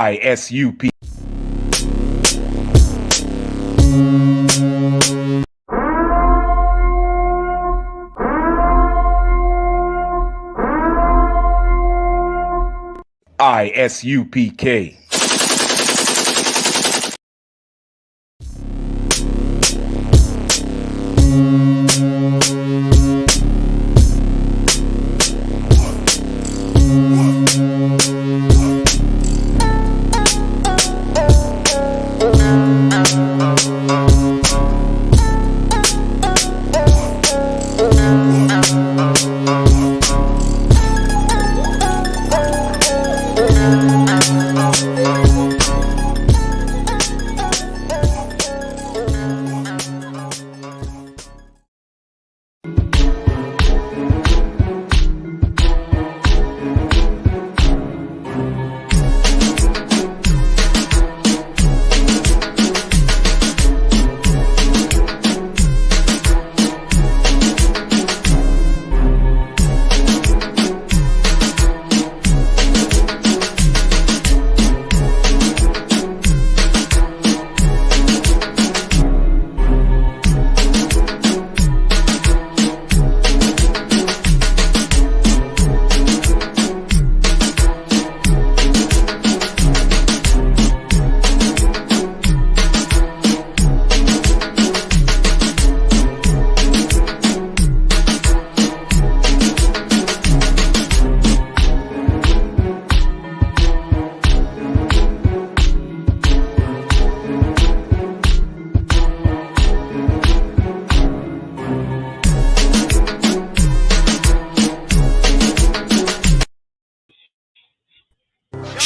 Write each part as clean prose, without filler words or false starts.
I.S.U.P. I.S.U.P.K.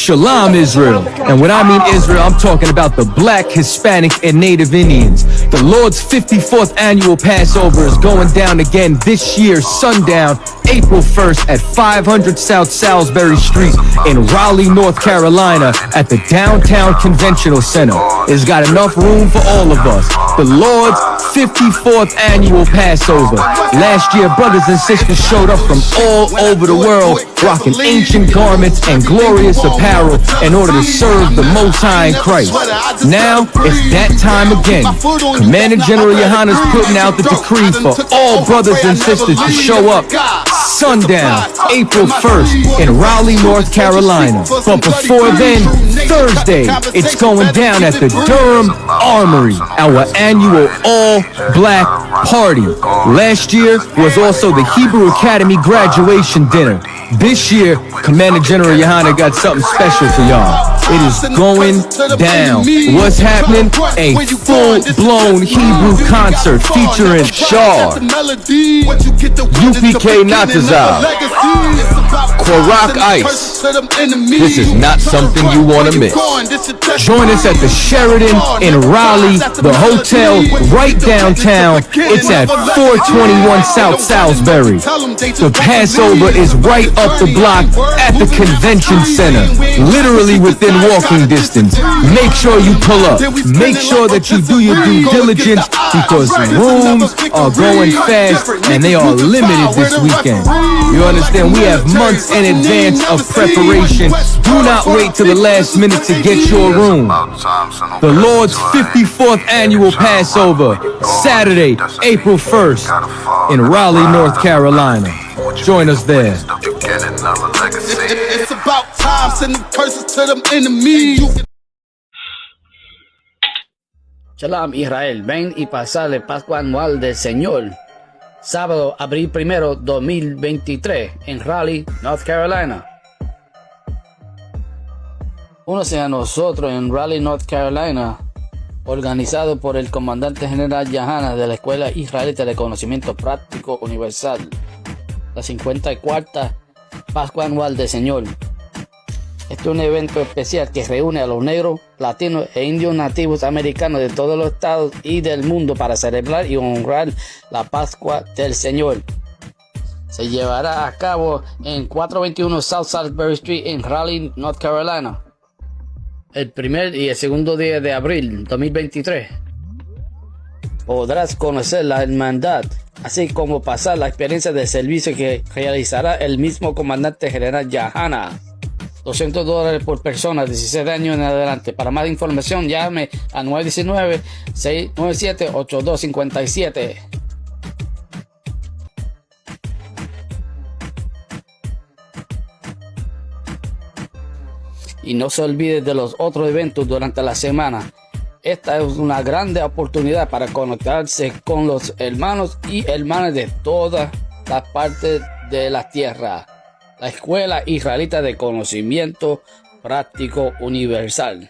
Shalom Israel, and when I mean Israel, I'm talking about the Black, Hispanic, and Native Indians. The Lord's 54th annual Passover is going down again this year, sundown, April 1st at 500 South Salisbury Street in Raleigh, North Carolina at the Downtown Conventional Center. It's got enough room for all of us. The Lord's 54th annual Passover. Last year, brothers and sisters showed up from all over the world, rocking ancient garments and glorious apparel in order to serve the Most High in Christ. Now, it's that time again. Commander General Yohana's putting out the decree for all brothers and sisters to show up sundown, April 1st in Raleigh, North Carolina. But before then, Thursday, it's going down at the Durham Armory, our annual all-black party. Last year was also the Hebrew Academy graduation dinner. This year, Commander General Yohana got something special for y'all. It is going down. What's happening? A full-blown Hebrew concert featuring Shar, U.P.K Latino, Kwarak Ice. This is not something you want to miss. Join us at the Sheridan in Raleigh, the hotel right downtown. It's at 421 South Salisbury. The Passover is right up the block at the convention center, literally within walking distance. Make sure you pull up. Make sure that you do your due diligence because rooms are going fast and they are limited this weekend. You understand? We have months in advance of preparation. Do not wait till the last minute to get your room. The Lord's 54th annual Passover, Saturday, April 1st in Raleigh, North Carolina. Join us there. It's about time, sending curses to them enemies. Shalom Israel, ven y pasale Pascua anual del Señor. Sábado, abril 1, 2023, en Raleigh, North Carolina. Únase a nosotros en Raleigh, North Carolina, organizado por el comandante general Yohana de la Escuela Israelita de Conocimiento Práctico Universal. La 54ª Pascua Anual del Señor. Este es un evento especial que reúne a los negros, latinos e indios nativos americanos de todos los estados y del mundo para celebrar y honrar la Pascua del Señor. Se llevará a cabo en 421 South Salisbury Street en Raleigh, North Carolina, el primer y el segundo día de abril 2023. Podrás conocer la hermandad, así como pasar la experiencia de servicio que realizará el mismo comandante general Yohana. $200 por persona, 16 años en adelante. Para más información, llame a 919-697-8257. Y no se olvide de los otros eventos durante la semana. Esta es una grande oportunidad para conectarse con los hermanos y hermanas de todas las partes de la tierra. La Escuela Israelita de Conocimiento Práctico Universal.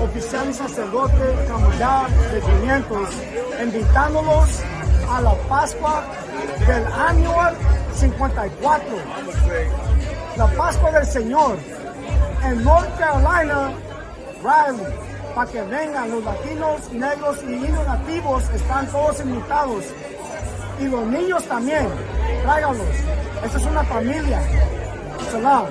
Oficial y sacerdote Camarada de 500, invitándolos a la Pascua del año 54, la Pascua del Señor en North Carolina, Raleigh, para que vengan los latinos, negros y indios nativos, están todos invitados, y los niños también, tráiganlos, esta es una familia. Salam.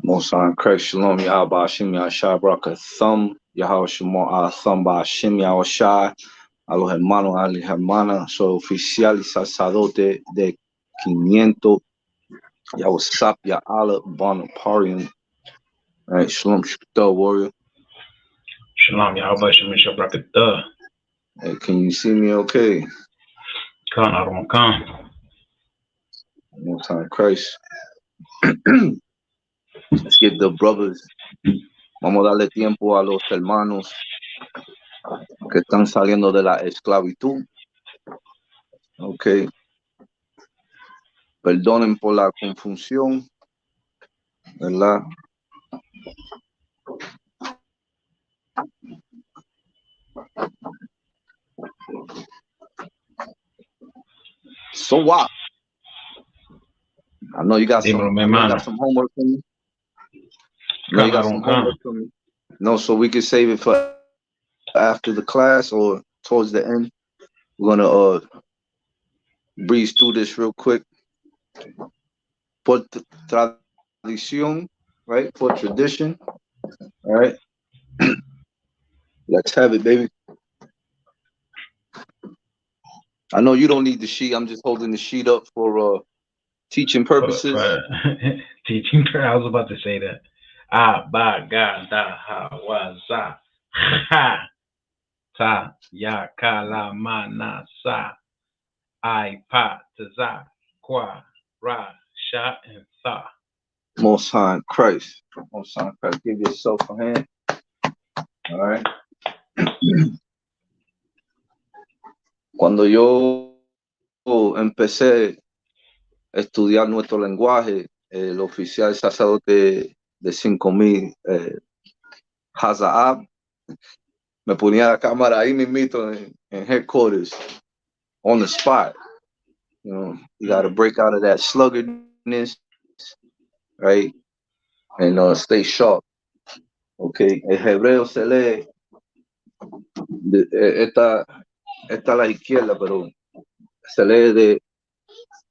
Most on Christ, Shalom, Yahweh, Hashem, Yahshua, Baraka, Thumb, Yahweh, Shemot, Thumb, Hashem, Yahshua, a los hermanos, a las hermanas, soy oficial y sacerdote de 500, I.S.U.P.K Allah, Bonaparian. All right, Shalom, Shukta, warrior. Shalom, Yahweh, Hashem, Yahshua, Baraka. Hey, can you see me okay? Khan, Aron Khan. Most on Christ. Let's get the brothers. Vamos a darle tiempo a los hermanos que están saliendo de la esclavitud. Ok. Perdonen por la confusión, ¿verdad? So what? I know you got some homework for me. No, you got some homework for me. No, so we can save it for after the class or towards the end. We're gonna breeze through this real quick. Por tradición, right? For tradition. All right. Let's have it, baby. I know you don't need the sheet. I'm just holding the sheet up for teaching purposes. Teaching. I was about to say that. Ba ga da ha wa za ha ta ya ka la ma na sa I pa ta za kwa ra sha and tha. Most High Christ. Most High Christ. Give yourself a hand. All right. Cuando yo empecé a estudiar nuestro lenguaje, el oficial sacerdote de 5,000, Hazab, me ponía la cámara ahí mismito en headquarters, on the spot. You know, you got to break out of that sluggardness, right? And stay sharp. Okay. El hebreo se lee, esta a la izquierda, pero se lee de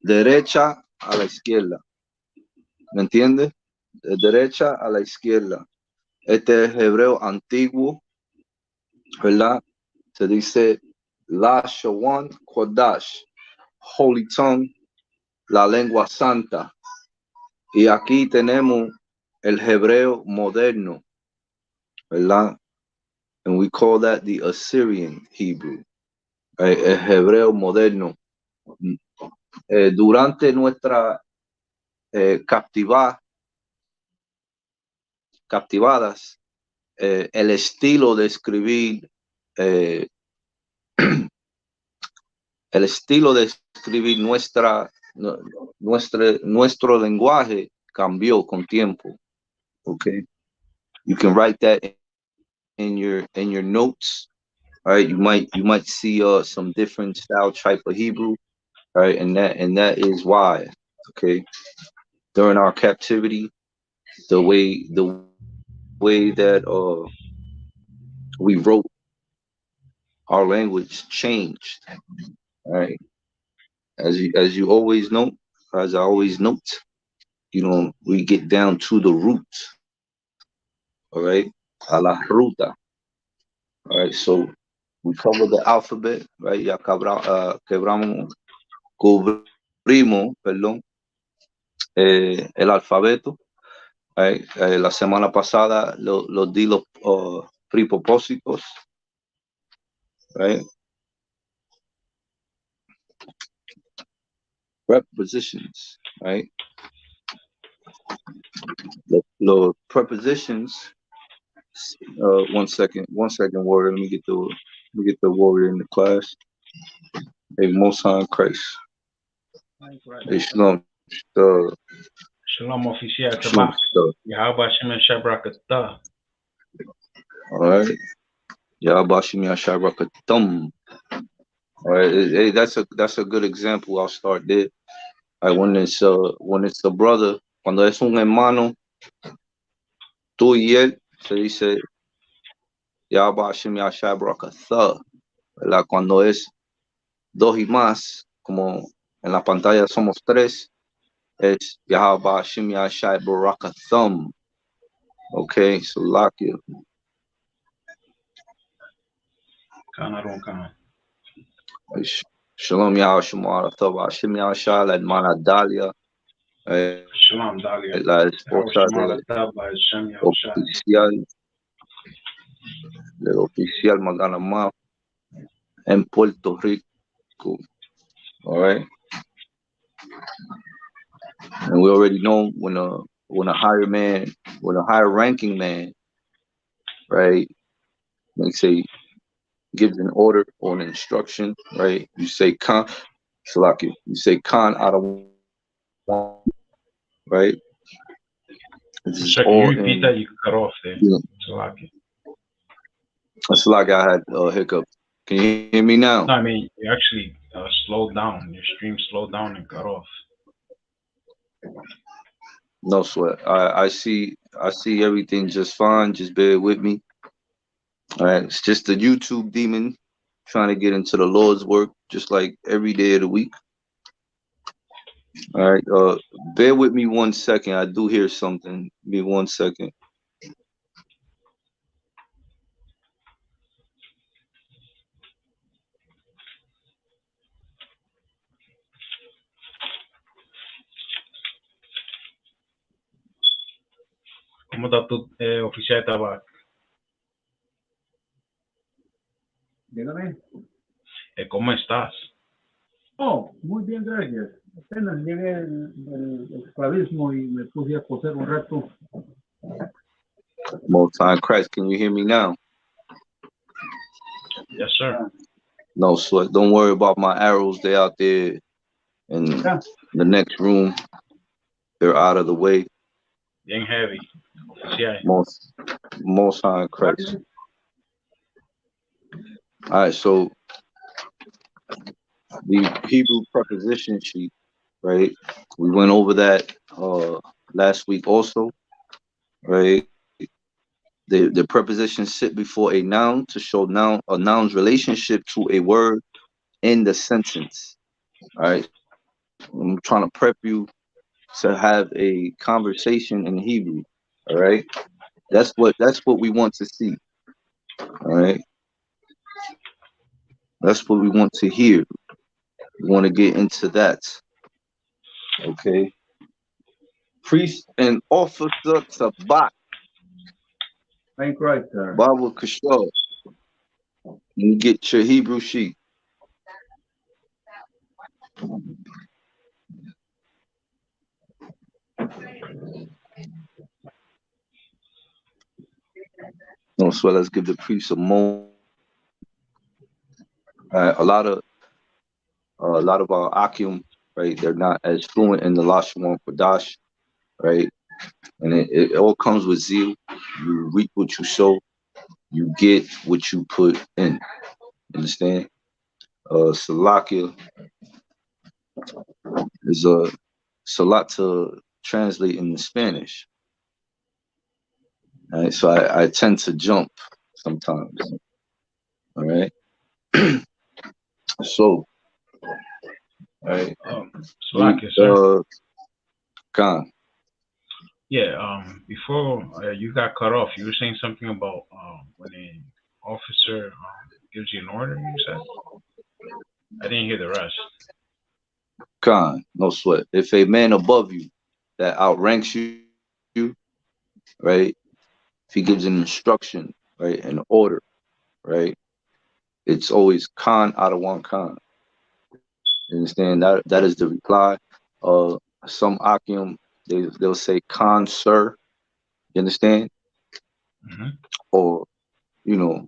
derecha a la izquierda. ¿Me entiendes? De derecha a la izquierda. Este es hebreo antiguo, ¿verdad? Se dice Lashawan Qadash, Holy Tongue, la lengua santa. Y aquí tenemos el hebreo moderno, ¿verdad? And we call that the Assyrian Hebrew. El hebreo moderno. Durante nuestra captivadas, el estilo de escribir, nuestro lenguaje cambió con tiempo. Okay, you can write that in your notes. All right, you might see some different style type of Hebrew. All right, and that is why. Okay, during our captivity, the way that we wrote our language changed. All right, as you always know, as I always note, you know, we get down to the root. All right, a la ruta. All right, so we covered the alphabet, right? Ya cubrimos, perdón, el alfabeto. Right? La semana pasada los di los prepropósitos, right? Prepositions, right? Los prepositions. One second, warrior. Let me get the warrior in the class. Hey, Most High in Christ. Hey, Shalom. Shalom oficial Shalom. tabak. Yahweh Shem Shabrakatah. All right. Yahbashim Yasharakatum. All right. Hey, that's a good example. I'll start there. All right, when it's a brother, cuando es un hermano, tú y él, se dice Yahbashim Yasharakathah. ¿Verdad? Cuando es dos y más, como en la pantalla somos tres, es Yahbashim Yasharakathum. Okay, so lock you. Shalom Yahshua Shim Yahshua, la hermana Dalia, Shalom Dalia. la esposa del oficial Maganamá en Puerto Rico. All right, and we already know when a higher ranking man, right, like say gives an order or an instruction, right? You say Khan, Salaki. You say Khan out of one, right? So can you repeat that? You cut off there. Yeah. Salaki. It's like I had a hiccup. Can you hear me now? No, I mean you actually slowed down. Your stream slowed down and cut off. No sweat. I see everything just fine. Just bear with me. All right, it's just the YouTube demon trying to get into the Lord's work, just like every day of the week. All right, bear with me 1 second. I do hear something. Give me 1 second. ¿Cómo está tu oficial tabak? Dígame. ¿Cómo estás? Oh, muy bien, gracias. Apenas llegué del esclavismo y me puse a coser un rato. Most High Christ, can you hear me now? Yes, sir. No sweat. Don't worry about my arrows. They're out there in the next room. They're out of the way. Bien heavy. Oficial. Most High Christ. All right, so the Hebrew preposition sheet, right? We went over that last week also, right? The prepositions sit before a noun to show a noun's relationship to a word in the sentence. All right. I'm trying to prep you to have a conversation in Hebrew. All right. That's what we want to see. All right. That's what we want to hear. We want to get into that. Okay. Priest and officer Tabak. Thank right, sir. Baba Kishore. You get your Hebrew sheet. No, so let's give the priest a moment. A lot of our Akim, right? They're not as fluent in the Lashawan Qadash, right? And it all comes with zeal. You reap what you sow. You get what you put in. Understand? Salakia is it's a lot to translate into Spanish. All right, so I tend to jump sometimes. All right. So, all right. Salakia, sir. Khan. Yeah, before you got cut off, you were saying something about when officer gives you an order, you said? I didn't hear the rest. Khan, no sweat. If a man above you that outranks you, right? If he gives an instruction, right, an order, right, it's always Khan out of one Khan. You understand? That is the reply. Some Akim, they'll say Khan, sir. You understand? Mm-hmm. Or, you know,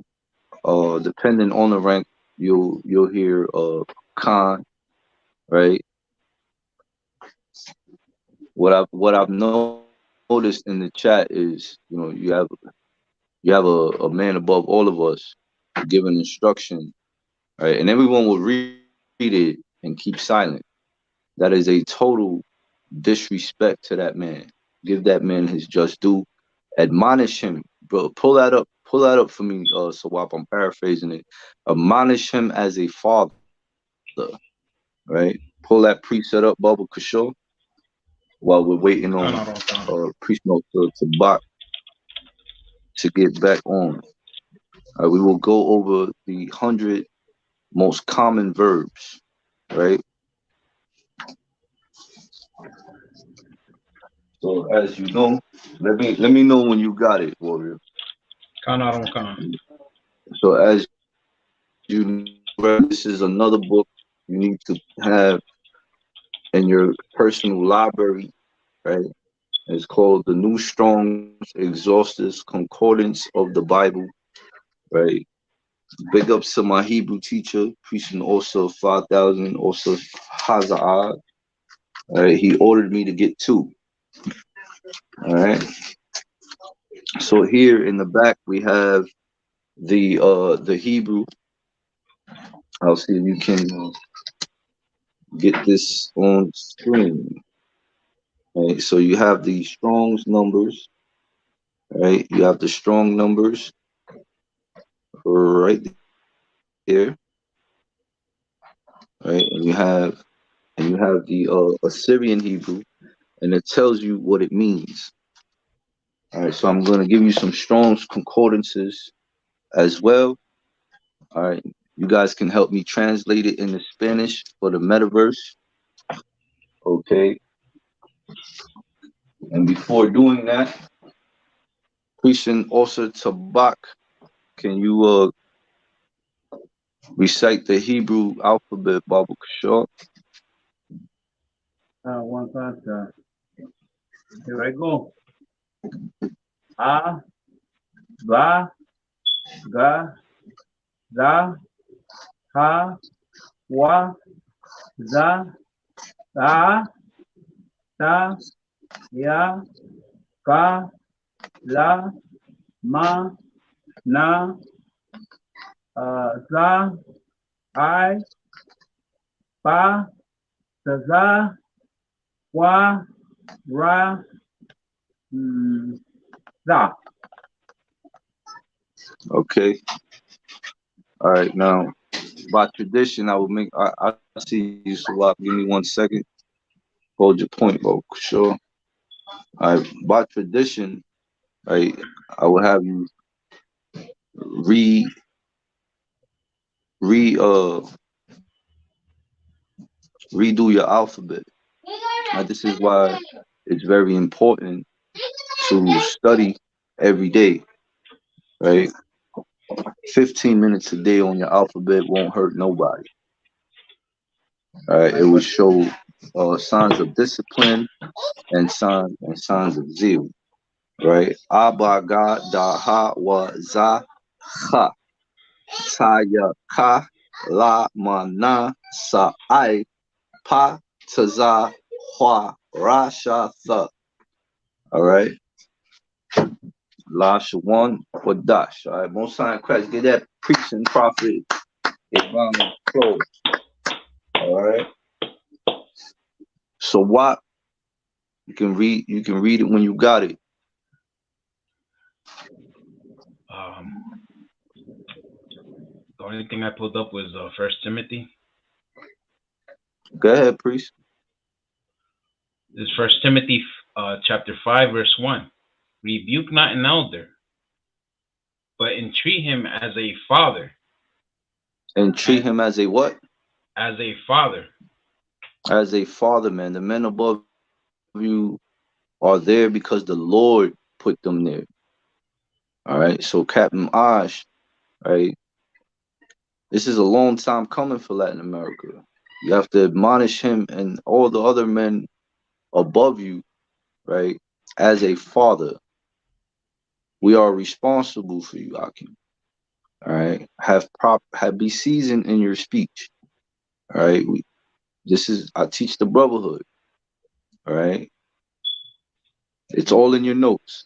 depending on the rank, you'll hear Khan, right? What I've noticed in the chat is, you know, you have a man above all of us giving instruction, right? And everyone will read it and keep silent. That is a total disrespect to that man. Give that man his just due. Admonish him, bro. Pull that up. Pull that up for me, Sawap. I'm paraphrasing it. Admonish him as a father, right? Pull that preset up, Bubba Kishore, while we're waiting on priest note to Bach to get back on. We will go over the 100 most common verbs, right? So as you know, let me know when you got it, warrior. So as you know, this is another book you need to have in your personal library, right? It's called the New Strong's Exhaustive Concordance of the Bible, right? Big ups to my Hebrew teacher, preaching also 5,000, also Haza'ad. All right, he ordered me to get 2. All right. So here in the back we have the Hebrew. I'll see if you can get this on screen. Right. So you have the Strong's numbers. Right. You have the strong numbers right there. Right. And you have the Assyrian Hebrew, and it tells you what it means. All right. So I'm going to give you some Strong's concordances as well. All right. You guys can help me translate it into Spanish for the metaverse. Okay. And before doing that, Christian also Tabak, can you recite the Hebrew alphabet, Baba Kishore? One second. Here I go. A, Ba, Ga, Za, Ha, Wa, Za, Ta, Ta, Ya, Ka, La, Ma, Na, Za, I, Pa, Za, Wa, Ra, Za. Okay. All right. Now, by tradition, I will make. I see you, Swap. Give me 1 second. Hold your point, Baba Kishore. All right. By tradition, right, I will have you re re redo your alphabet. This is why it's very important to study every day, right? 15 minutes a day on your alphabet won't hurt nobody. All right, it will show signs of discipline and signs of zeal, right? Abba ga da ha wa za ha ta ya ka la ma na sa I pa ta za hua ra sha tha. All right. Lashawan Qadash. All right, Most High Christ, get that preaching prophet Islamic close. All right. So what you can read it when you got it. The only thing I pulled up was 1 Timothy. Go ahead, priest. This is 1 Timothy chapter 5, verse 1. Rebuke not an elder, but entreat him as a father. And treat him as a what? As a father. As a father, man. The men above you are there because the Lord put them there. All right. So Captain Osh, right? This is a long time coming for Latin America. You have to admonish him and all the other men above you, right? As a father, we are responsible for you, Akim. All right. Be seasoned in your speech. All right. I teach the brotherhood. All right. It's all in your notes.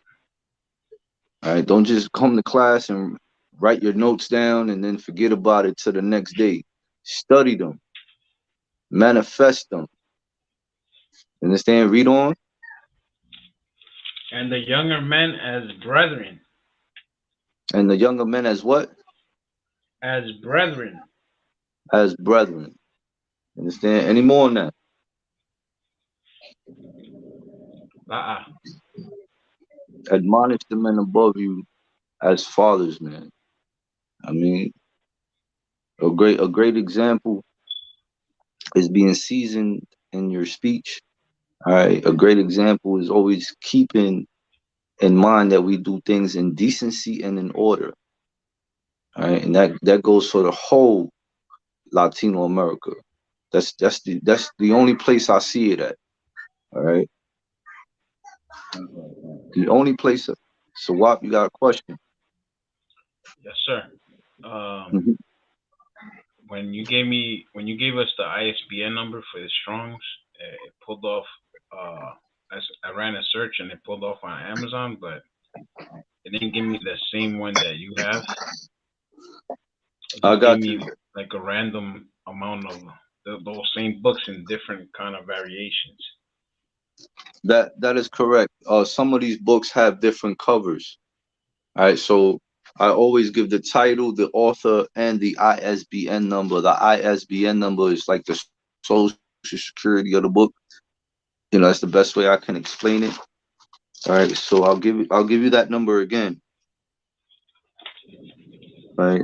All right. Don't just come to class and write your notes down and then forget about it till the next day. Study them. Manifest them. Understand? Read on. And the younger men as brethren. And the younger men as what? As brethren. As brethren. Understand? Any more on that? Admonish the men above you as fathers, man. I mean, a great example is being seasoned in your speech. All right. A great example is always keeping in mind that we do things in decency and in order. All right. And that goes for the whole Latino America. That's the only place I see it at. All right. The only place. So, Wap, you got a question? Yes, sir. Mhm. When you gave us the ISBN number for the Strongs, it pulled off. I ran a search and it pulled off on Amazon, but it didn't give me the same one that you have. It I just gave got you. me like a random amount of those same books in different kind of variations. That is correct. Some of these books have different covers. All right, so I always give the title, the author, and the ISBN number. The ISBN number is like the social security of the book. You know, that's the best way I can explain it. All right, so I'll give you that number again. All right.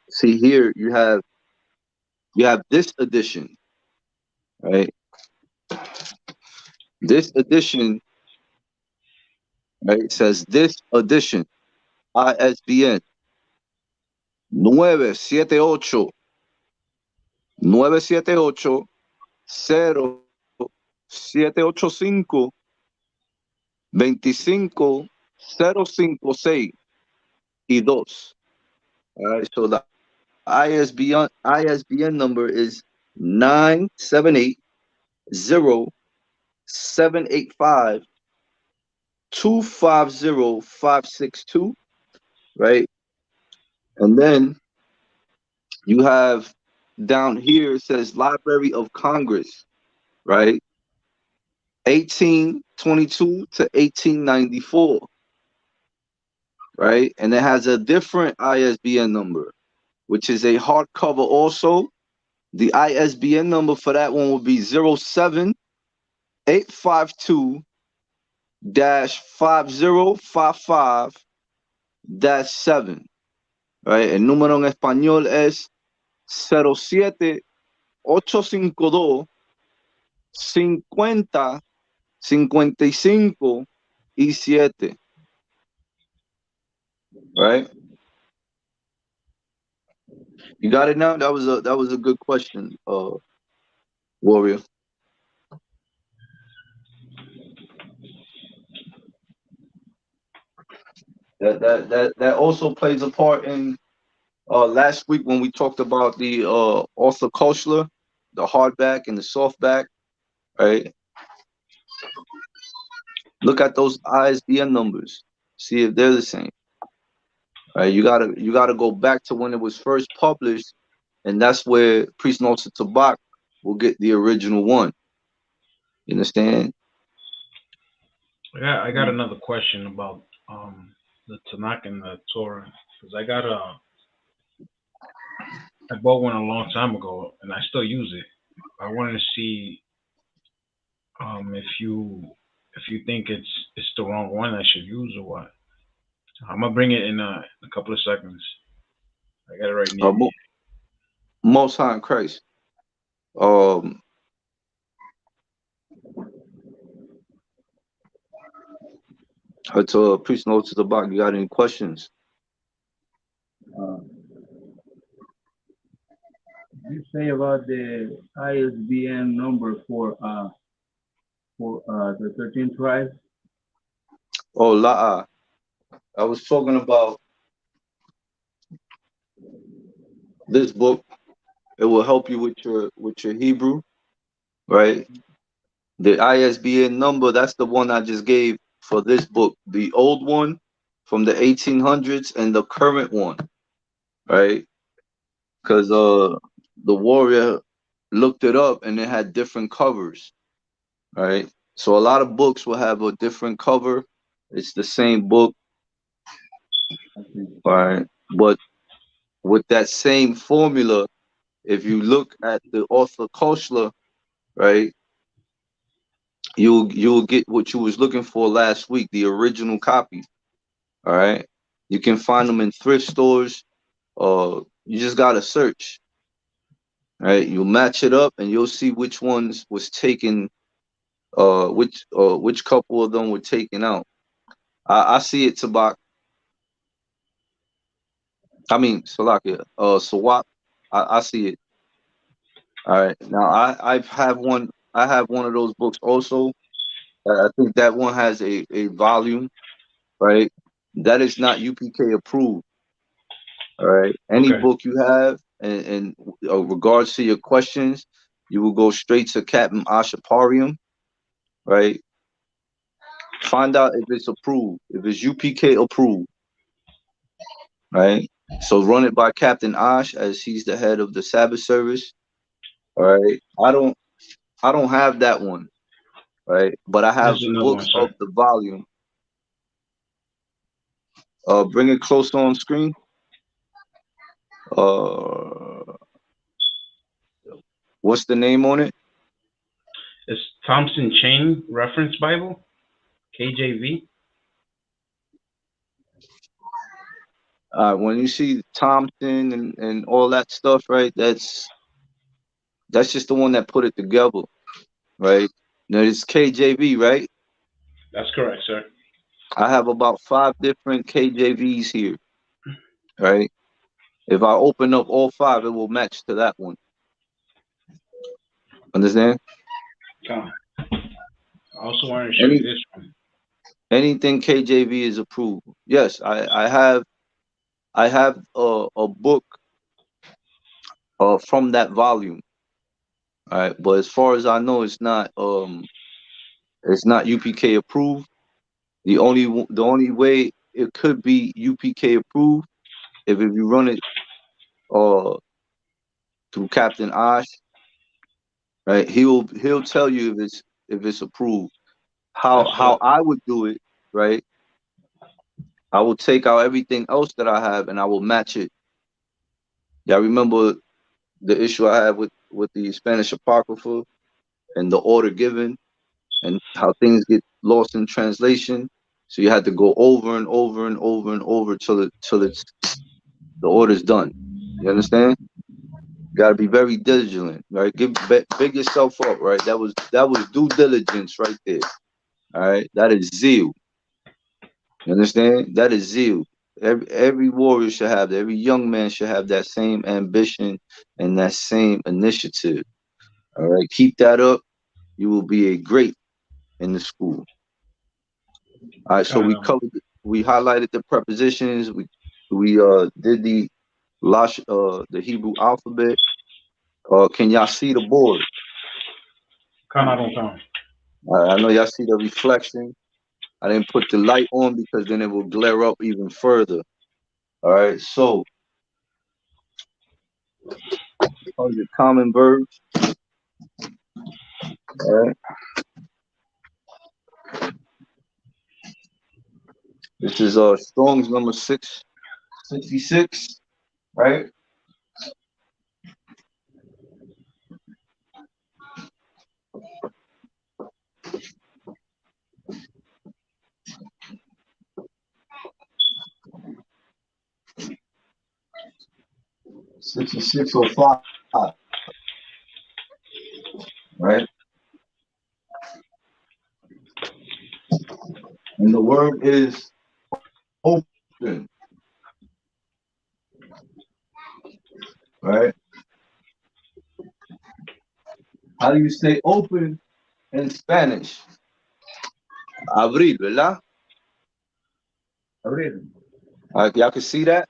See here, you have this edition, right? This edition, right, says this edition, ISBN 978 978 0785 25 056 y 2. All right, so the ISBN number is 978 0785 250562, right? And then you have down here, it says Library of Congress, right? 1822 to 1894, right? And it has a different ISBN number, which is a hardcover also. The ISBN number for that one would be 07852 5055 7, right? El número en español es 07852 50 55 y 7, right? You got it now? That was a good question, Warrior. That also plays a part in last week when we talked about the author Koshler, the hardback and the softback, right? Look at those ISBN numbers. See if they're the same. Right? You gotta go back to when it was first published, and that's where Presenta Clase will get the original one. You understand? I got another question about the Tanakh and the Torah, because I bought one a long time ago and I still use it. I wanted to see if you think it's the wrong one I should use or what. I'm gonna bring it in a couple of seconds. I got it right near Uh, me. Most High in Christ. Um, to priest note to the box. You got any questions? You say about the ISBN number for the 13 tribes? Oh, La'a. I was talking about this book. It will help you with your Hebrew, right? The ISBN number, that's the one I just gave for this book. The old one from the 1800s and the current one, right? Because the warrior looked it up and it had different covers, right? So a lot of books will have a different cover. It's the same book, right? But with that same formula, if you look at the author Koshler, right, you'll get what you was looking for last week, the original copy. All right. You can find them in thrift stores. You just gotta search. Right. You'll match it up and you'll see which ones was taken, which couple of them were taken out. I see it, Tabak. I mean Salakia. Sawak. I see it. All right. Now I have one of those books also. I think that one has a volume, right? That is not UPK approved. All right. Any Okay. book you have, and regards to your questions, you will go straight to Captain Ashaparium, right? Find out if it's approved, if it's UPK approved, right? So run it by Captain Ash as he's the head of the Sabbath service. All right. I don't have that one, right? But I have There's another one, books sir. of the volume. Bring it close on screen. What's the name on it? It's Thompson Chain Reference Bible, KJV. When you see Thompson and all that stuff, right? That's just the one that put it together, right? Now it's KJV, right? That's correct, sir. I have about 5 different KJVs here, right? If I open up all 5, it will match to that one. Understand? Come. I also want to show you Any this one. anything KJV is approved. Yes, I have a book from that volume. All right, but as far as I know, it's not UPK approved. The only way it could be UPK approved if you run it uh through Captain Osh, right? He'll tell you if it's approved. That's How I would do it, right? I will take out everything else that I have and I will match it. Y'all remember the issue I had with the Spanish Apocrypha and the order given and how things get lost in translation. So you had to go over and over and over and over till it's the order's done. You understand? Got to be very vigilant, right? Big yourself up, right? That was due diligence right there. All right, that is zeal. You understand? That is zeal. Every warrior should have that. Every young man should have that same ambition and that same initiative. All right, keep that up. You will be a great in the school. All right, so Come. we highlighted the prepositions. We did the Hebrew alphabet. Can y'all see the board? Come, I don't come. I know y'all see the reflection. I didn't put the light on because then it will glare up even further. All right, so the common verbs. All right, this is Strong's number 666. Right. 6605. Right? And the word is open. Right? How do you say open in Spanish? Abrir, ¿verdad? Abrir. Y'all can see that?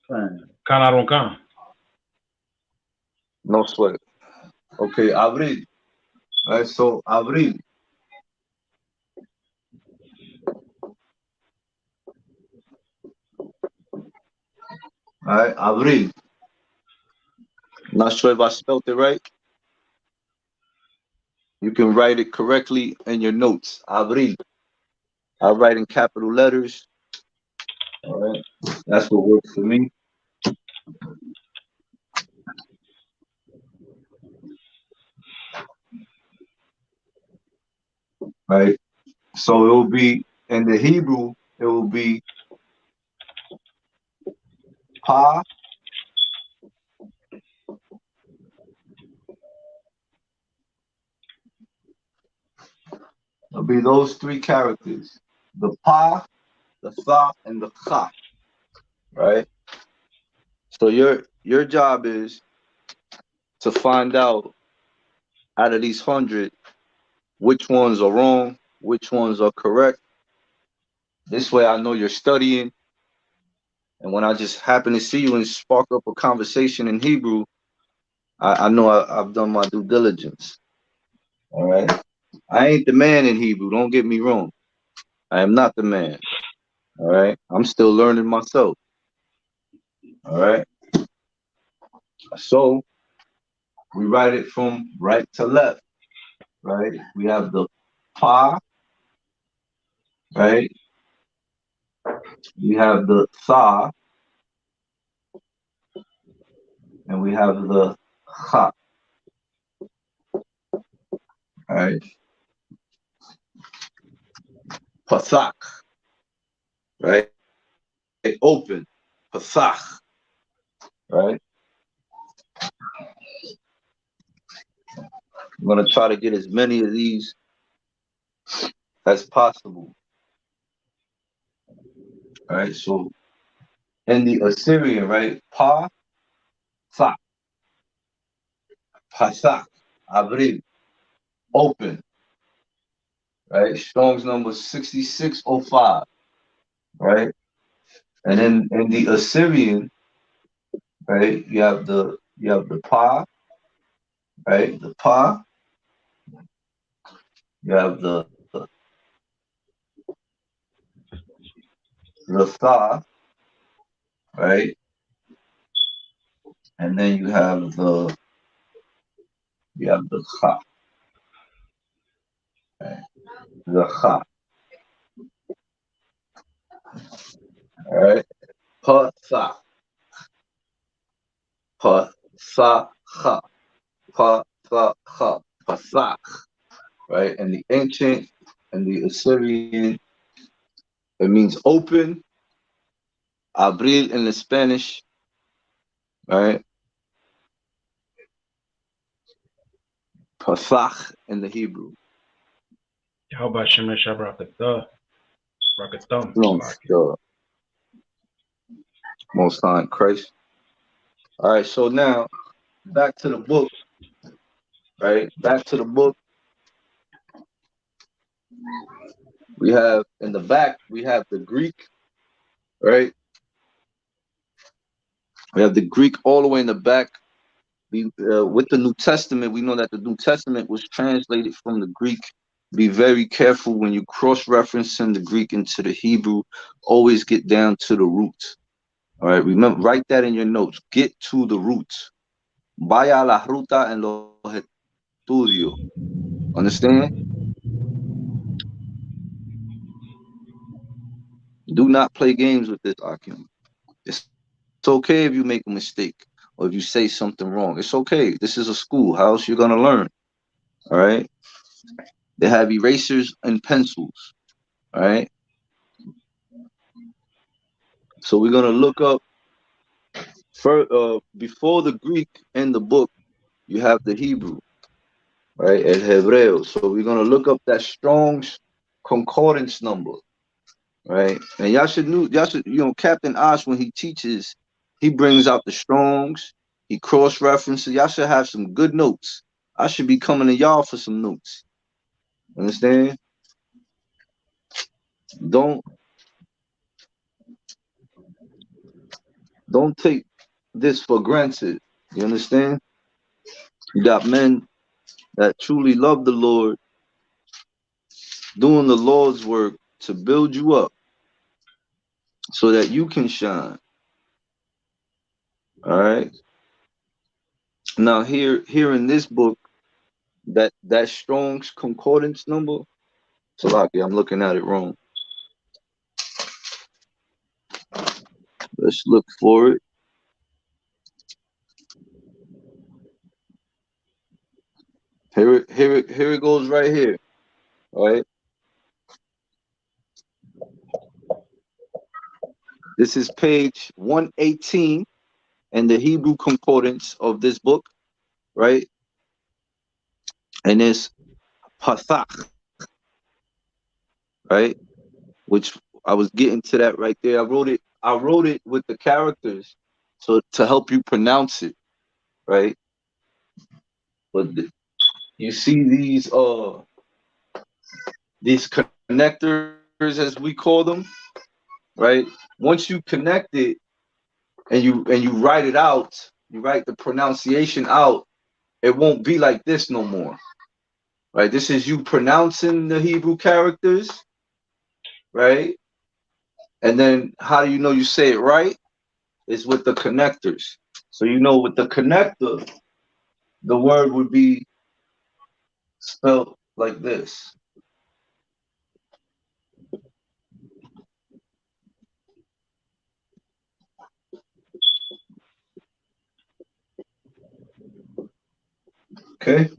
Can. No sweat. Okay, abrir. Right, so abrir. Alright, abrir. Not sure if I spelled it right. You can write it correctly in your notes. Abrir. I write in capital letters. Alright, that's what works for me. Right, so it will be in the Hebrew, it will be pa. It'll be those three characters: the pa, the tha, and the cha. Right. So your job is to find out of these 100 which ones are wrong, which ones are correct. This way, I know you're studying, and when I just happen to see you and spark up a conversation in Hebrew, I know I've done my due diligence. All right. I ain't the man in Hebrew. Don't get me wrong. I am not the man. All right. I'm still learning myself. All right. So we write it from right to left. Right. We have the pa. Right. We have the tha. And we have the cha. All right. Pasach. Right. Open. Pasach. Right. I'm gonna try to get as many of these as possible. All right. So in the Assyrian, right, pa, sa, pasach, abril, open. Right. Strong's number 6605. Right. And then in the Assyrian, right, you have the pa, right, the pa. You have the tha, right, and then you have the cha, right? The cha, all right, pa sa, pa sa cha, pa sa cha, pasach, right? And the ancient and the Assyrian, it means open. Abril in the Spanish, right? Pasach in the Hebrew. How about Shemesh Abrakatah? Brakathum. Sure. Most High in Christ. All right, so now back to the book, right? Back to the book. We have in the back, we have the Greek, right? We have the Greek all the way in the back. With the New Testament, we know that the New Testament was translated from the Greek. Be very careful when you cross-referencing the Greek into the Hebrew. Always get down to the roots. All right, remember, write that in your notes. Get to the roots. Vaya a la ruta en los estudios. Understand? Do not play games with this argument. It's okay if you make a mistake or if you say something wrong. It's okay. This is a school. How else you're gonna learn? All right. They have erasers and pencils. All right. So we're gonna look up before the Greek and the book, you have the Hebrew, right? El Hebreo. So we're gonna look up that Strong's concordance number, right? And y'all should, Captain Osh, when he teaches, he brings out the Strongs, he cross references. Y'all should have some good notes. I should be coming to y'all for some notes. Understand? Don't take this for granted. You understand? You got men that truly love the Lord, doing the Lord's work to build you up so that you can shine. All right. Now here in this book, that Strong's concordance number, Salaki, I'm looking at it wrong. Let's look for it. Here it goes right here. All right. This is page 118 in the Hebrew concordance of this book, right? And it's Pathach, right? Which I was getting to that right there. I wrote it with the characters so to help you pronounce it, right? But you see these connectors, as we call them, right? Once you connect it and you write it out, you write the pronunciation out, it won't be like this no more. Right? This is you pronouncing the Hebrew characters, right? And then how do you know you say it right? It's with the connectors. So with the connector, the word would be spelled like this. Okay?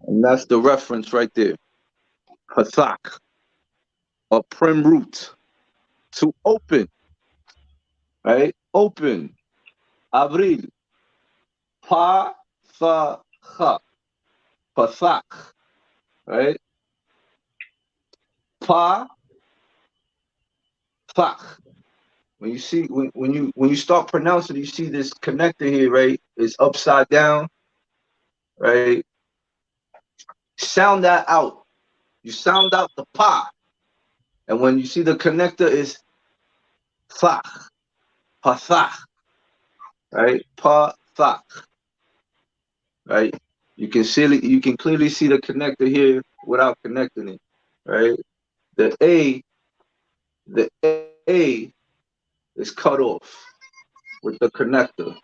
And that's the reference right there. Pathak, a prim root, to open, right? Open. Abril. Pa, fa, cha. Pathak, right? Pa, thak. When you see when you start pronouncing, you see this connector here, right? It's upside down, right? Sound that out. You sound out the pa, and when you see the connector is thak, pathak, right? Pa, thak, right? You can clearly see the connector here without connecting it, right? The A is cut off with the connector.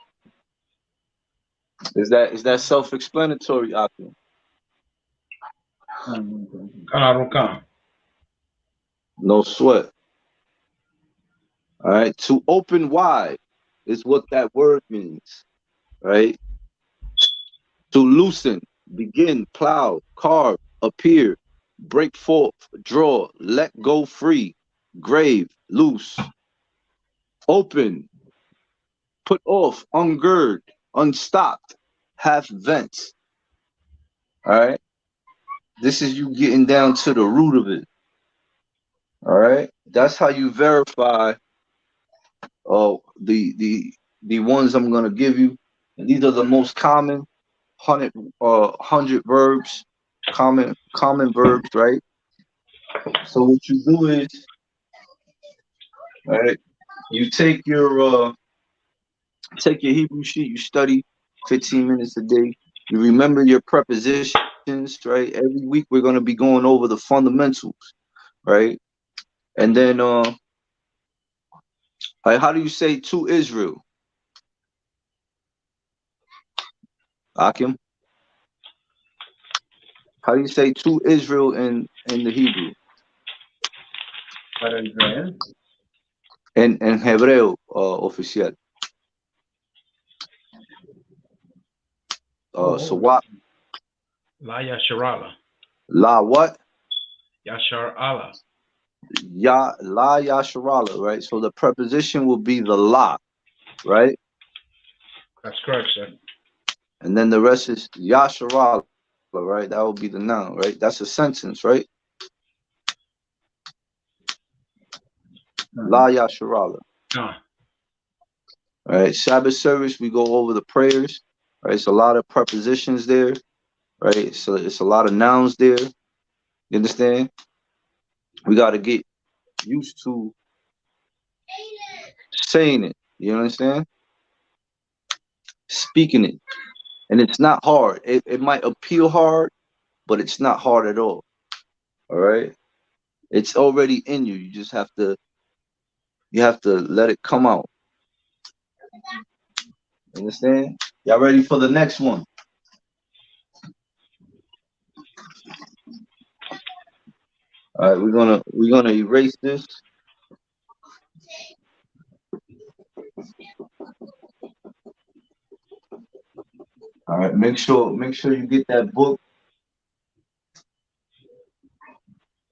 Is that self-explanatory, Akim? No sweat. All right. To open wide is what that word means, right? To loosen, begin, plow, carve, appear, break forth, draw, let go free, grave, loose, open, put off, ungird, unstopped, have vent. All right. This is you getting down to the root of it. All right. That's how you verify the ones I'm gonna give you. And these are the most common 100 verbs, common verbs, right? So what you do is, all right, you take your Hebrew sheet, you study 15 minutes a day. You remember your prepositions, right? Every week we're gonna be going over the fundamentals, right? And then like, how do you say to Israel? Akim? How do you say to Israel in the Hebrew? Para Israel. En hebreo oficial. So what? La Yasharala. La what? Yashar Allah. La Yasharala, right? So the preposition will be the la, right? That's correct, sir. And then the rest is Yasharala, right? That will be the noun, right? That's a sentence, right? La Yasharala. Right? Sabbath service, we go over the prayers, right? It's a lot of prepositions there, right? So it's a lot of nouns there. You understand? We got to get used to saying it. You understand? Speaking it. And it's not hard. It might appear hard, but it's not hard at all. All right? It's already in you. You just have to let it come out. Understand? Y'all ready for the next one? All right, we're gonna erase this. All right, make sure you get that book.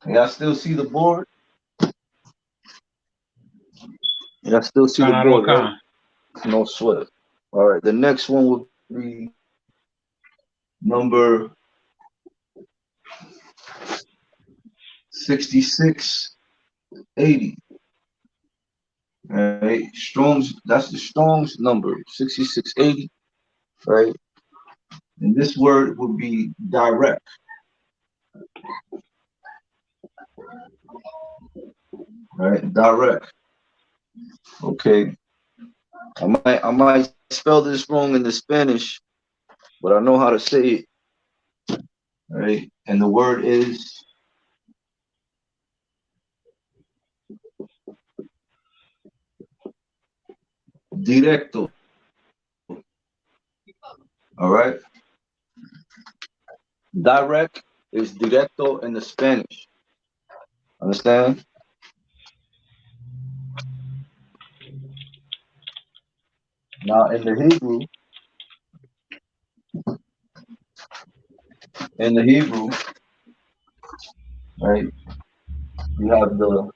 Y'all still see the board? Y'all still see the board, right? No sweat. All right, the next one will be number 6680. All right, Strong's, that's the Strong's number, 6680, right? And this word would be direct. Right, direct. Okay. I might spell this wrong in the Spanish, but I know how to say it. Right? And the word is directo. All right? Direct is directo in the Spanish. Understand? Now in the Hebrew, right? You have the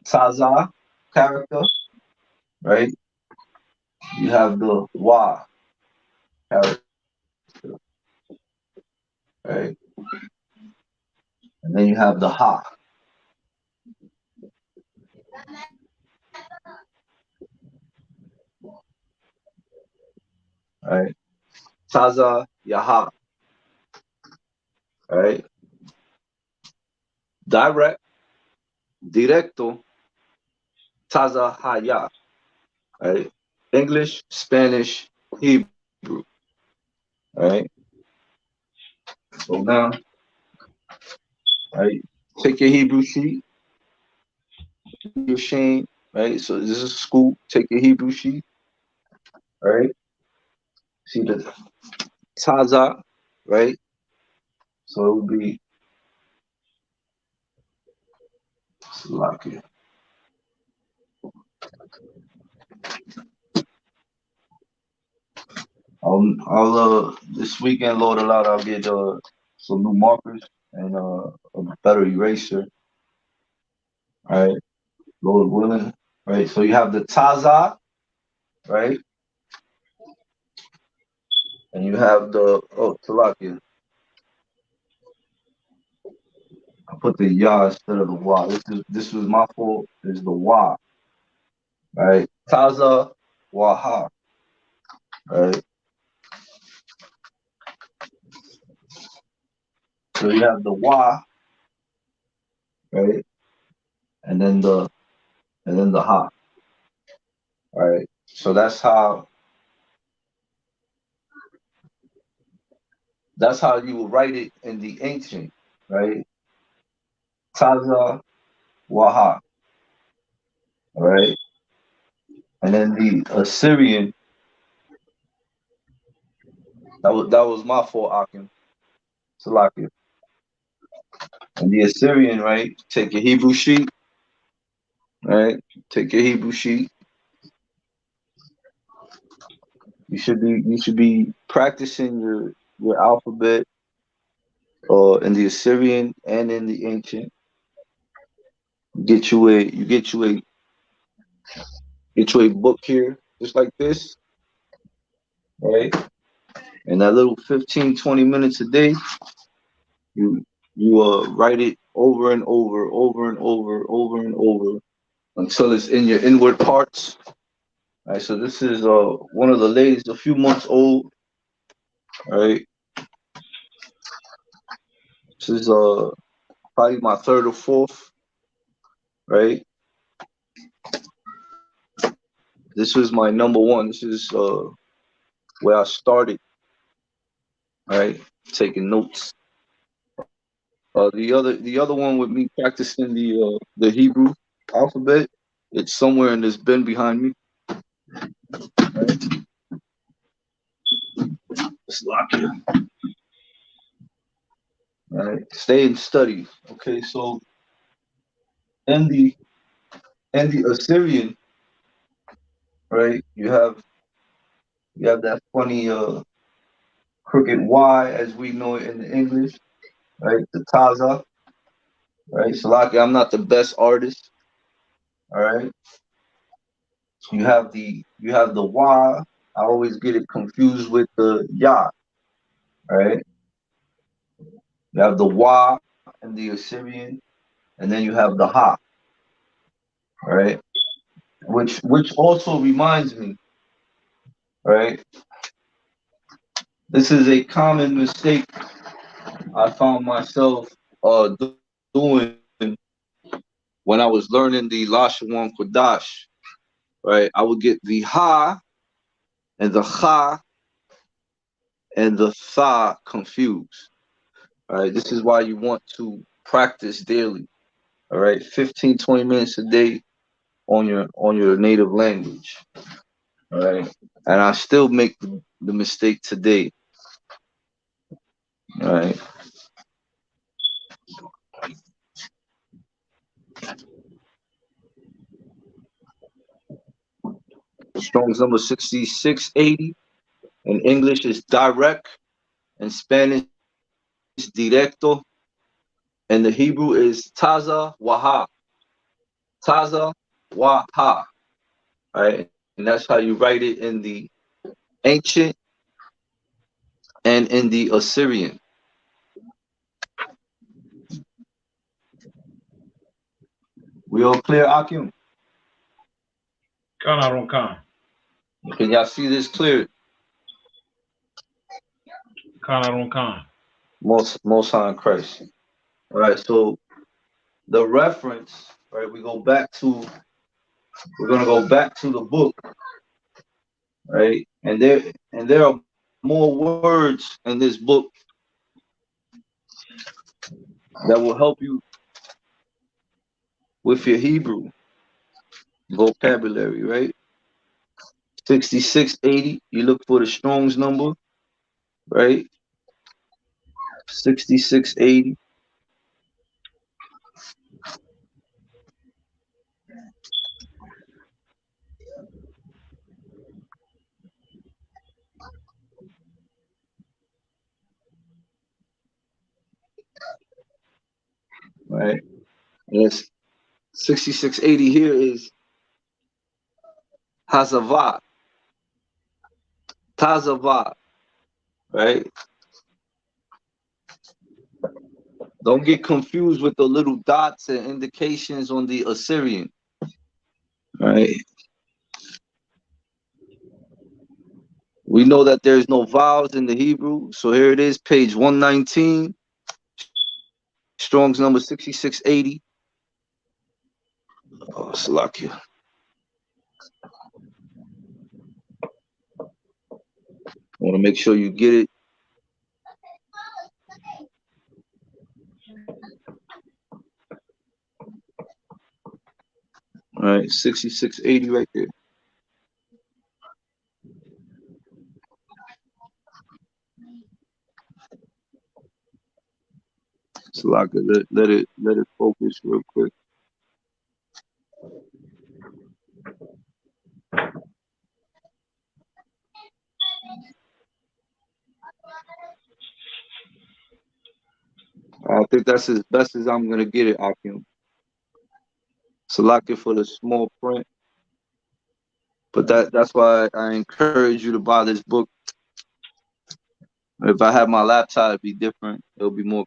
Taza character, right? You have the Wa character, right? And then you have the Ha. Right? Taza Yaha. Right? Direct, directo, Taza Haya. Right? English, Spanish, Hebrew. Right? So now, right? Take your Hebrew sheet, your Shane, right? So this is school. Take your Hebrew sheet, right? See the Taza, right? So it would be Slovakia. I'll this weekend, Lord allowed, I'll get some new markers and a better eraser. All right, Lord willing. Right. So you have the Taza, right? And you have the Slovakia. I put the ya instead of the wa. This was my fault. Is the wa, right? Taza waha, right? So you have the wa, right? And then the ha, right? So that's how you would write it in the ancient, right? Taza waha, right? And then the Assyrian, that was my fault, Akim. Salakia. And the Assyrian, right? Take your Hebrew sheet, right? Take your Hebrew sheet. You should be practicing your alphabet, in the Assyrian and in the ancient. Get you a book here, just like this, right? And that little 15, 20 minutes a day, you write it over and over, over and over, over and over until it's in your inward parts. All right, so this is one of the ladies, a few months old. All right, this is probably my third or fourth. Right, this was my number one. This is where I started. All right, taking notes. The other one with me practicing the Hebrew alphabet. It's somewhere in this bin behind me. Right? Let's lock it. All right, stay and study. Okay, so in the Assyrian, right, you have that funny crooked Y as we know it in the English, right? The Taza, right? Salaki, I'm not the best artist, all right? You have the Y. I always get it confused with the Ya, right? You have the Y in the Assyrian, and then you have the Ha, right? Which also reminds me, right? This is a common mistake I found myself doing when I was learning the Lashawan Qadash, right? I would get the Ha and the Cha and the Tha confused. All right, this is why you want to practice daily. All right, 15, 20 minutes a day on your native language. All right, and I still make the mistake today. All right. Strong's number 6680. In English is direct. In Spanish is directo. And the Hebrew is taza waha. Taza waha. Right? And that's how you write it in the ancient and in the Assyrian. We all clear, Akim? Khan. Can y'all see this clear? Khan. Most High in Christ. All right, so the reference, right? We're gonna go back to the book, right? And there are more words in this book that will help you with your Hebrew vocabulary, right? 6680, you look for the Strong's number, right? 6680. Right? And it's 6680 here is Hazava. Tazava, right? Don't get confused with the little dots and indications on the Assyrian, right? We know that there's no vowels in the Hebrew, so here it is, page 119, Strong's number 6680. Oh, Salakia. I want to make sure you get it. All right, 6680 right there. Salakia, let it focus real quick. I think that's as best as I'm gonna get it, Akim. Select it for the small print. But that's why I encourage you to buy this book. If I had my laptop, it'd be different. It'll be more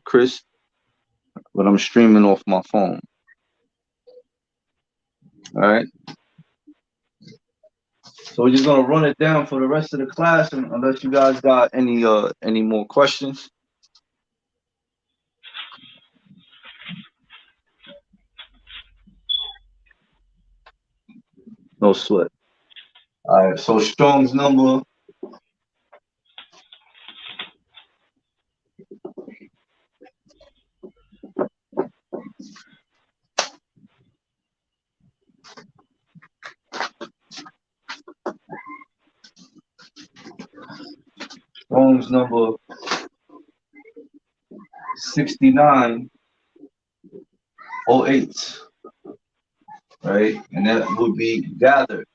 crisp. But I'm streaming off my phone. All right. So we're just gonna run it down for the rest of the class, and unless you guys got any more questions. No sweat. All right. So Strong's number. Strong's number 6908. Right, and that would be gather.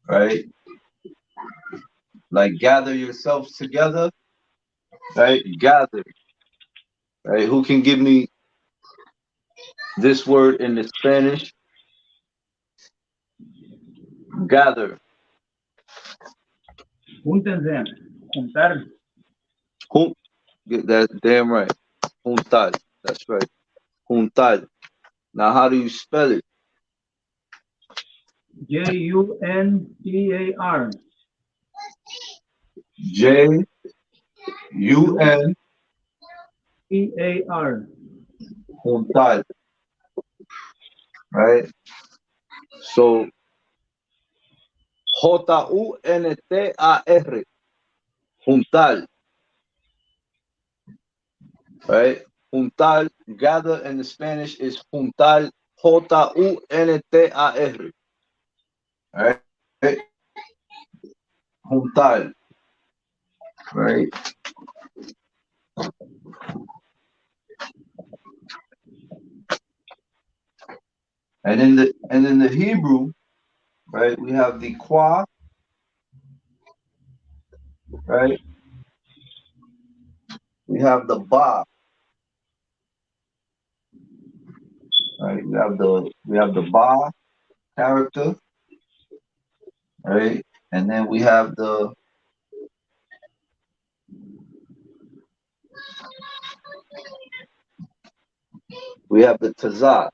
Right, like gather yourselves together. Right, gather. Right, who can give me this word in the Spanish? Gather. Júntense, juntar. That's damn right. Juntar. That's right. Juntar. Now, how do you spell it? Juntar. Juntar. Juntar. Right? So, Juntar. Juntar. Right? Juntar, gather in the Spanish is juntar, Juntar. Right? Juntar. Right? And in the Hebrew, right, we have the qua, right? We have the ba. Right? We have the ba character, right? And then we have the tazat.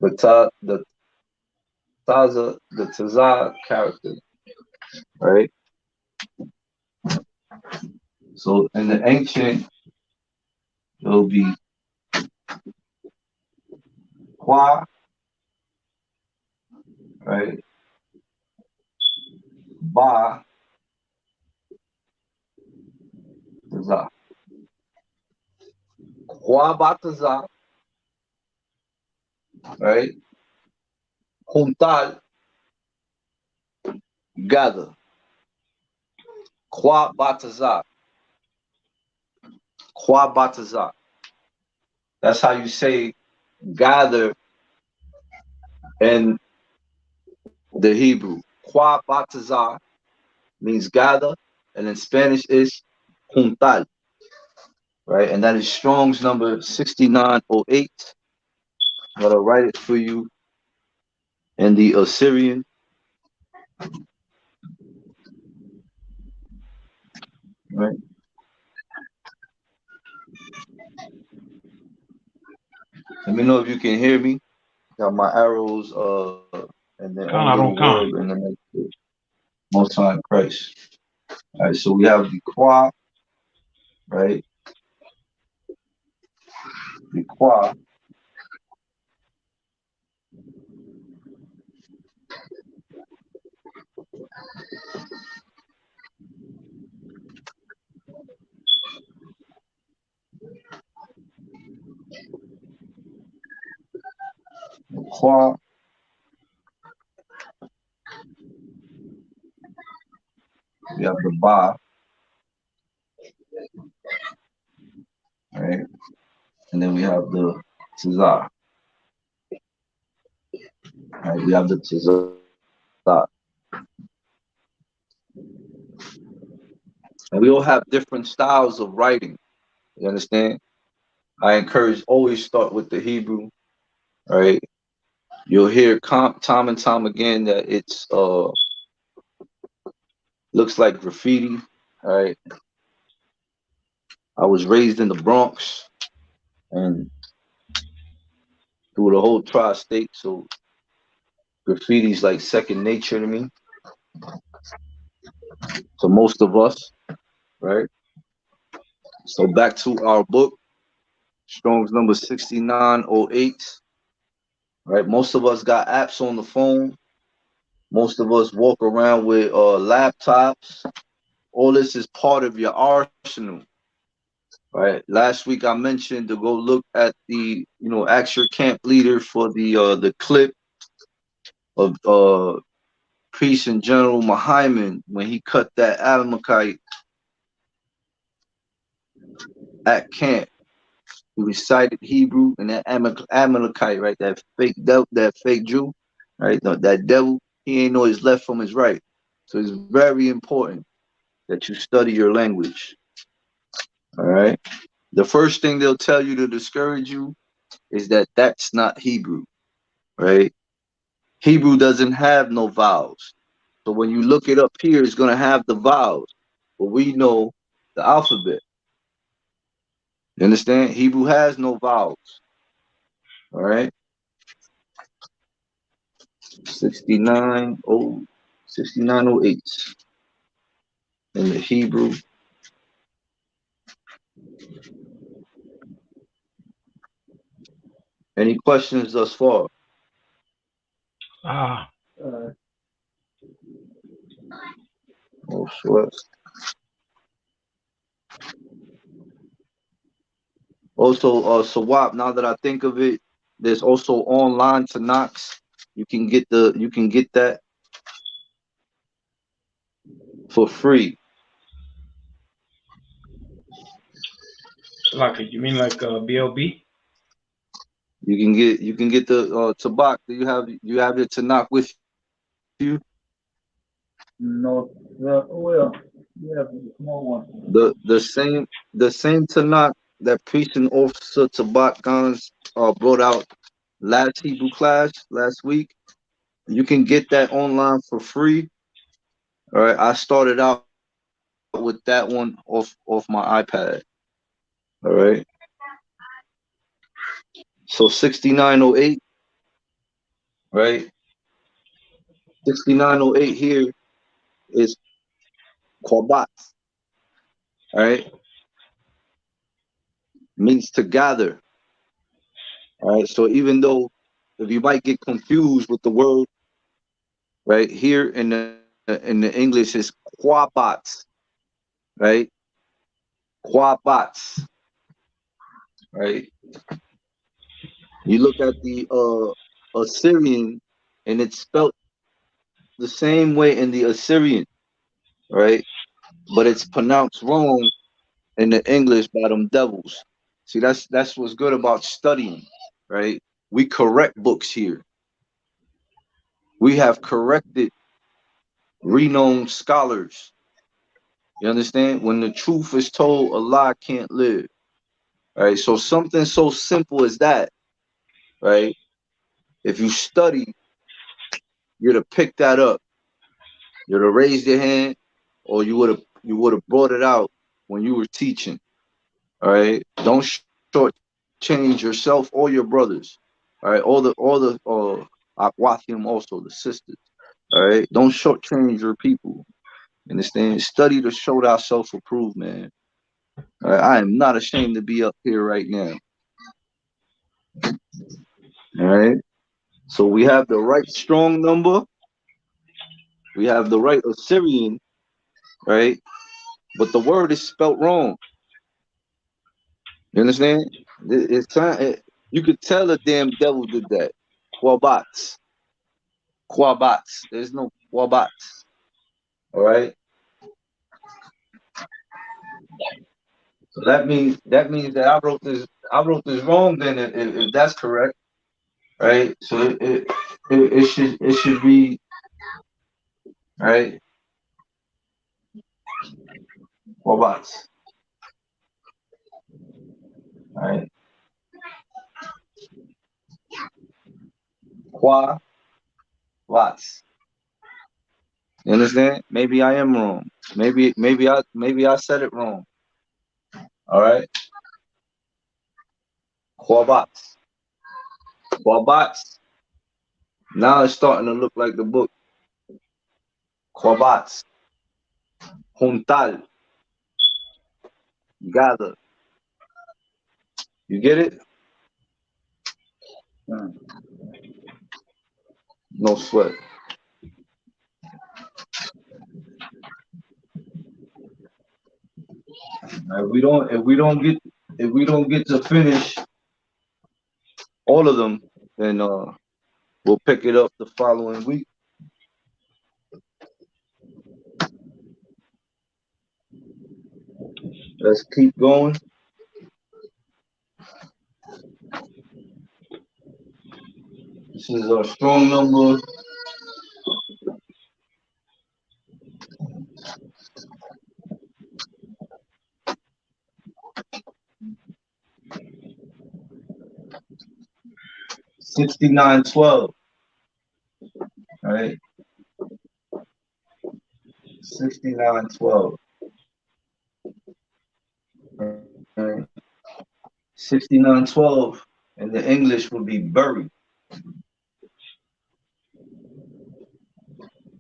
The tazat character, right? So in the ancient, it'll be qua, right? Ba, tazat. Qua ba tazat, right? Juntar, gather. Qua batazat. Qua batazat. That's how you say gather in the Hebrew. Qua batazat means gather, and in Spanish is juntar. Right? And that is Strong's number 6908. I'm gonna write it for you in the Assyrian. Right? Let me know if you can hear me. Got my arrows and then I don't word and then Most High Christ. All right, so we have the qua, right? The qua. Qua. We have the ba, right? And then we have the tizah. Right? We have the tizah. And we all have different styles of writing. You understand? I encourage always start with the Hebrew, right? You'll hear time and time again that it's looks like graffiti, right? I was raised in the Bronx and through the whole tri-state, so graffiti's like second nature to me. So most of us, right? So back to our book, Strong's number 6908, right? Most of us got apps on the phone. Most of us walk around with laptops. All this is part of your arsenal, right? Last week I mentioned to go look at the, ask your camp leader for the clip of Priest and General Muhammad when he cut that Amalekite at camp. He recited Hebrew and that Amalekite, right? That fake devil, that fake Jew, right? No, that devil, he ain't know his left from his right. So it's very important that you study your language. All right. The first thing they'll tell you to discourage you is that that's not Hebrew, right? Hebrew doesn't have no vowels. So when you look it up here, it's going to have the vowels. But we know the alphabet. You understand? Hebrew has no vowels. All right. 6908 in the Hebrew. Any questions thus far? Oh, sure. Also, Sawab, now that I think of it, there's also online Tanakhs. You can get that for free. Like, you mean like BLB? You can get the Tabak. Do you have your Tanakh with you? No, well, yeah, the small one. The same Tanakh that Priest and Officer Tabak Gans brought out last Hebrew class last week. You can get that online for free. All right, I started out with that one off my iPad. All right. So 6908, right? 6908 here is Kwabat, all right? Means to gather. All right. So even though if you might get confused with the word, right, here in the English is Kwabats, right? Kwabats, right? You look at the Assyrian and it's spelled the same way in the Assyrian, right? But it's pronounced wrong in the English by them devils. See, that's what's good about studying, right? We correct books here. We have corrected renowned scholars. You understand? When the truth is told, a lie can't live. Right? So something so simple as that, right? If you study, you'd have picked that up. You'd have raised your hand, or you would have brought it out when you were teaching. All right. Don't short change yourself or your brothers. All right. All the Akwathium also the sisters. All right. Don't shortchange your people. Understand? Study to show thyself approved, man. All right? I am not ashamed to be up here right now. All right. So we have the right strong number. We have the right Assyrian, right? But the word is spelt wrong. You understand? You could tell the damn devil did that. Quabats. Quabats. There's no Quabats. All right. So that I wrote this wrong. Then if that's correct, right? So it should be right. Quabats. Right? Quabats. You understand? Maybe I am wrong. Maybe I said it wrong. All right. Quabats. Quabats. Now it's starting to look like the book. Quabats. Juntal. Gather. You get it? No sweat. If we don't get to finish all of them, then we'll pick it up the following week. Let's keep going. This is our strong number. $69.12. Right? $69.12. Right? $69.12 in the English would be bury.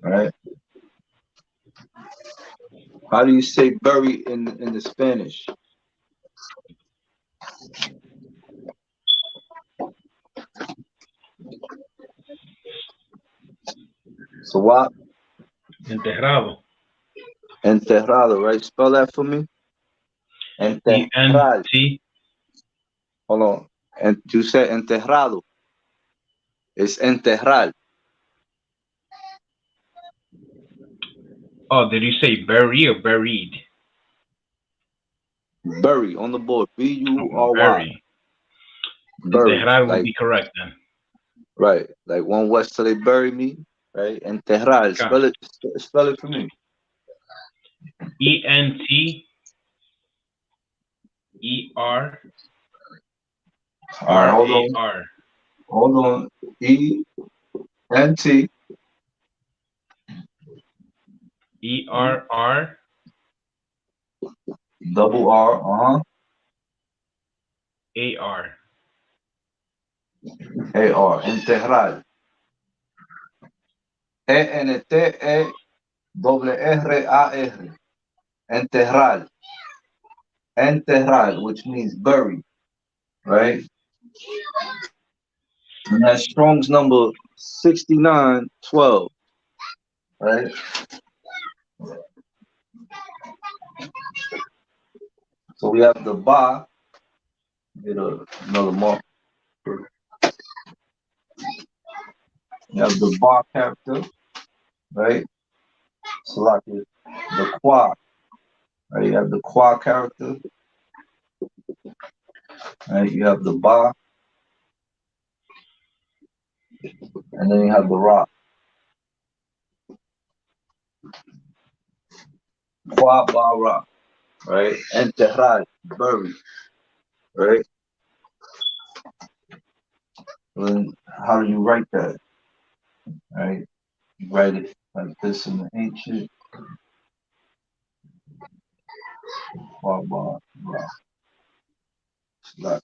Right? How do you say bury in the Spanish? So what? Enterrado. Enterrado, right? Spell that for me. Enterrado. E-N-T. Hold on. And you said enterrado. It's enterrar. Oh, did you say bury or buried? Bury on the board. B-U-R-Y. Bury. Bury. Enterrar would Like, be correct then. right. Like one West till they bury me. Right? Enterrar. Okay. Spell it for me. E-N-T-E-R. All right, hold on. R-A-R. Hold on. E-N-T. E-R-R. Double R. A-R. A-R. Enterrar. E-N-T-E-R-R-A-R. Enterrar. Enterrar, which means bury. Right? And that's Strong's number 6912. Right? So we have the ba. Get another mark. You have the ba character. Right? So like the qua. Right? You have the qua character. Right? You have the ba. And then you have the ra. Qua ba ra. Right? Enterrar, bury. Right? Then how do you write that? Right? You write it like this in the ancient. Qua ba ra. Like,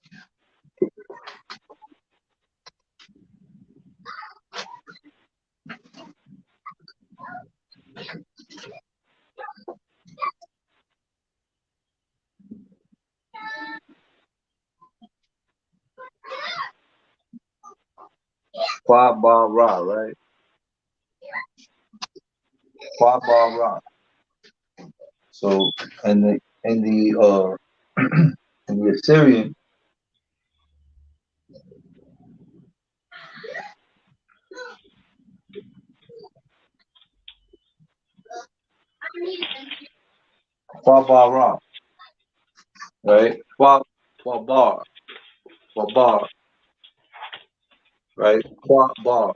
Qua ba ra, right? Qua ba ra. So in the in the Assyrian, qua ba ra, right? Qua bar, right? Qua bar.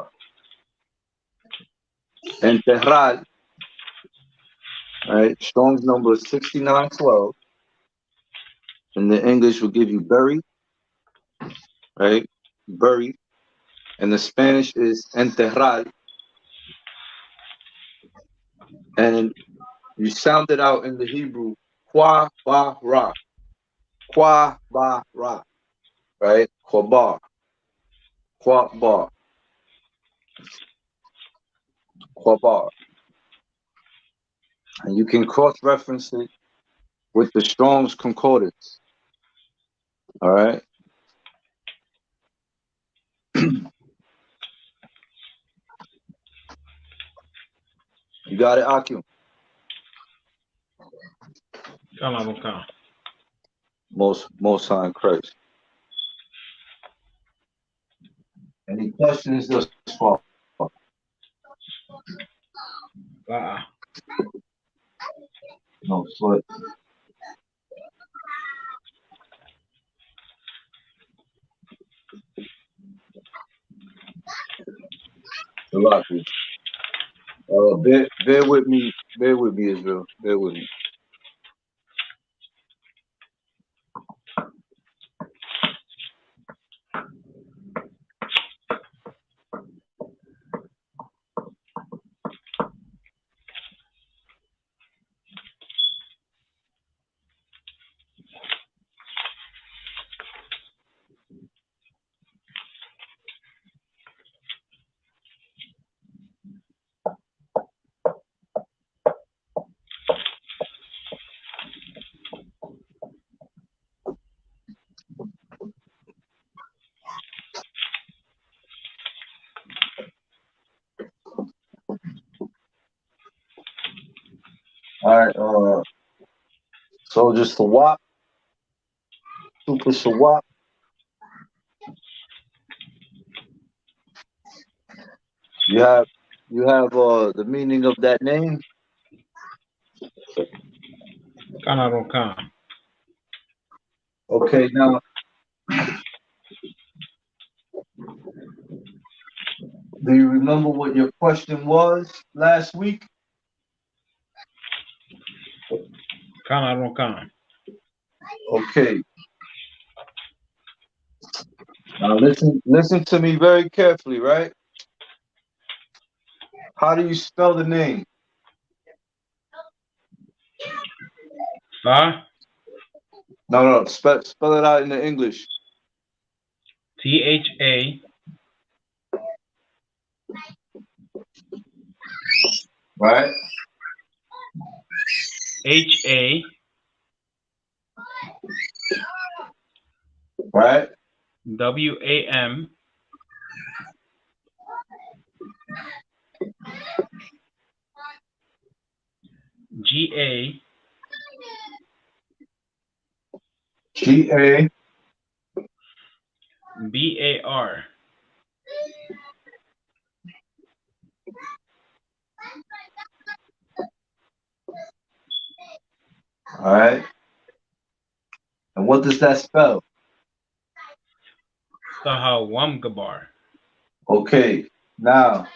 Enterrar, Right? Strong's number is 6912. And the English will give you bury, right? Bury. And the Spanish is enterrar. And you sound it out in the Hebrew, qua ba ra. Qua ba ra. Right? Qua ba. Qua ba. And you can cross-reference it with the Strong's Concordance. All right? You got it, Akim? Most High in Christ. Any questions thus far? No sweat. Salaki. Bear with me, Israel. Bear with me. All right, so just the WAP, Super Shawap. You have the meaning of that name. Okay, now do you remember what your question was last week? Okay. Now listen to me very carefully, right? How do you spell the name? No, spell it out in the English. THA. Right? HA. Right? WAM. GA. GA. BAR. All right. And what does that spell? Sahawamgabar. Okay. Now,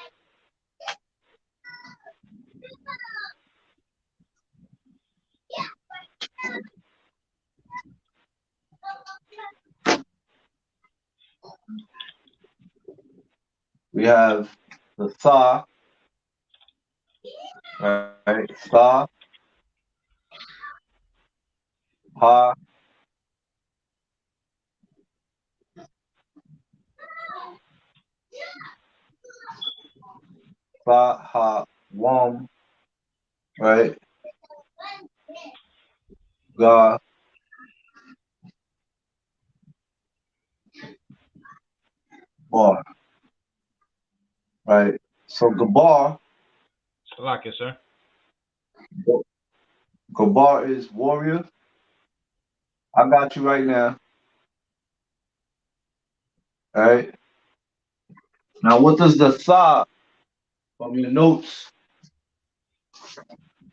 we have the Tha, right? Tha, Ha, Tha, Ha, Wam, right? Ga, Bar, right? So Gabar, Salak, yes, sir. Gabar is warrior. I got you right now. All right. Now, what does the Tha from your notes,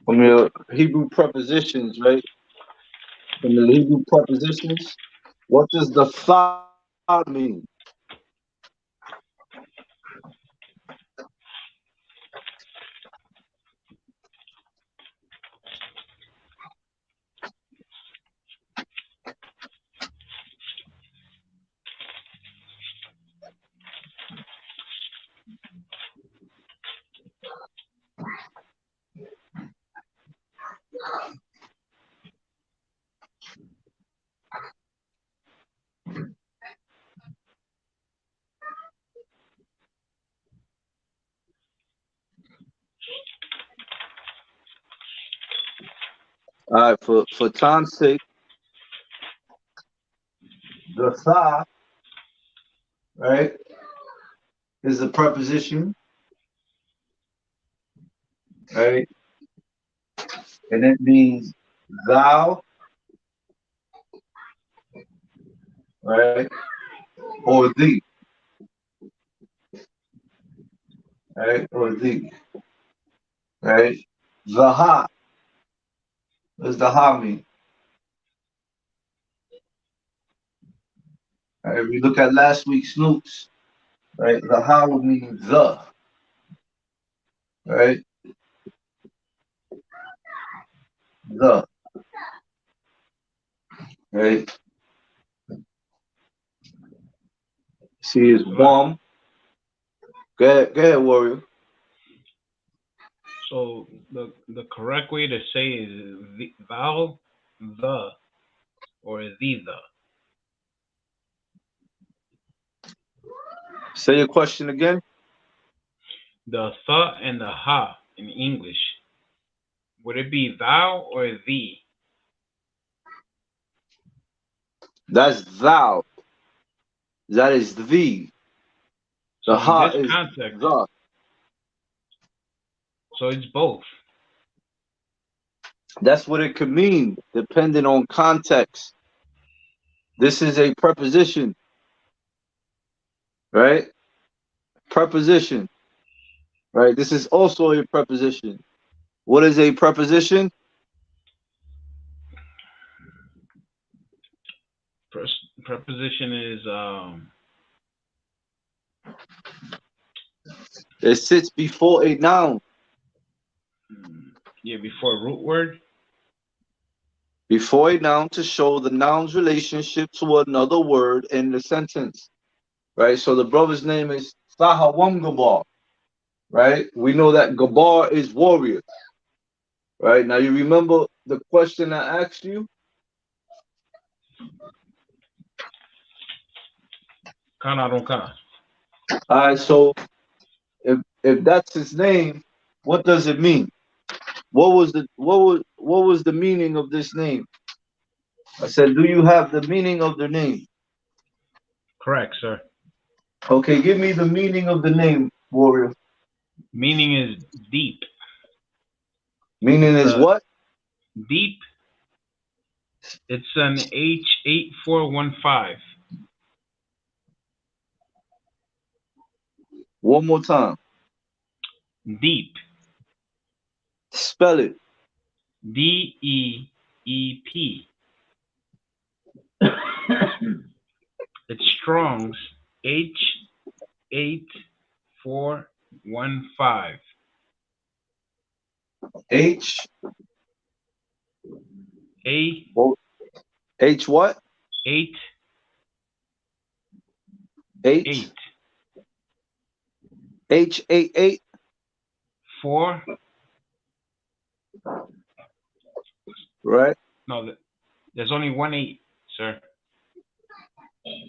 from your Hebrew prepositions, right? From the Hebrew prepositions, what does the Tha mean? All right, for time's sake, the tha, right, is a preposition, right, and it means thou, right, or thee, right, or thee, right. The ha, what does the ha mean? Right, if we look at last week's notes, right, the ha would mean the, right, the, right. See, is warm. Go ahead, warrior. So the correct way to say is thou, the, or the. Say your question again. The th and the ha in English, would it be thou or thee? That's thou. That is thee. The So in ha this is context, the. so it's both. That's what it could mean, depending on context. This is a preposition, right? Preposition, right? This is also a preposition. What is a preposition? Preposition is It sits before a noun. yeah, before a root word. Before a noun to show the noun's relationship to another word in the sentence, right? So the brother's name is Lashawan Qadash, right? We know that Gabar is warrior, right? Now you remember the question I asked you? Kana. All right, so if that's his name, what does it mean? What was the meaning of this name? I said, do you have the meaning of the name? Correct, sir. Okay, give me the meaning of the name, warrior. Meaning is deep. Meaning is what? Deep. It's an H8415. One more time. Deep. Spell it. DEEP. It's Strong's H8415. H. A. H what? 8. 8. 8. H88. 4. Right? No, there's only one 8, sir.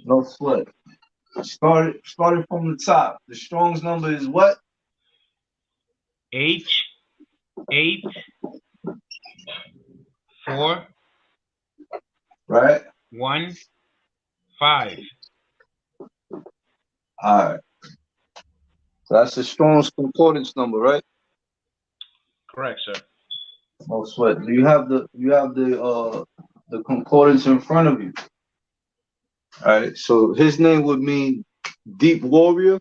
No sweat. Started from the top. The Strong's number is what? H8 4 Right? 1 5. All right. So that's the Strong's concordance number, right? Correct, sir. No sweat. Do you have the concordance in front of you? All right. So his name would mean deep warrior.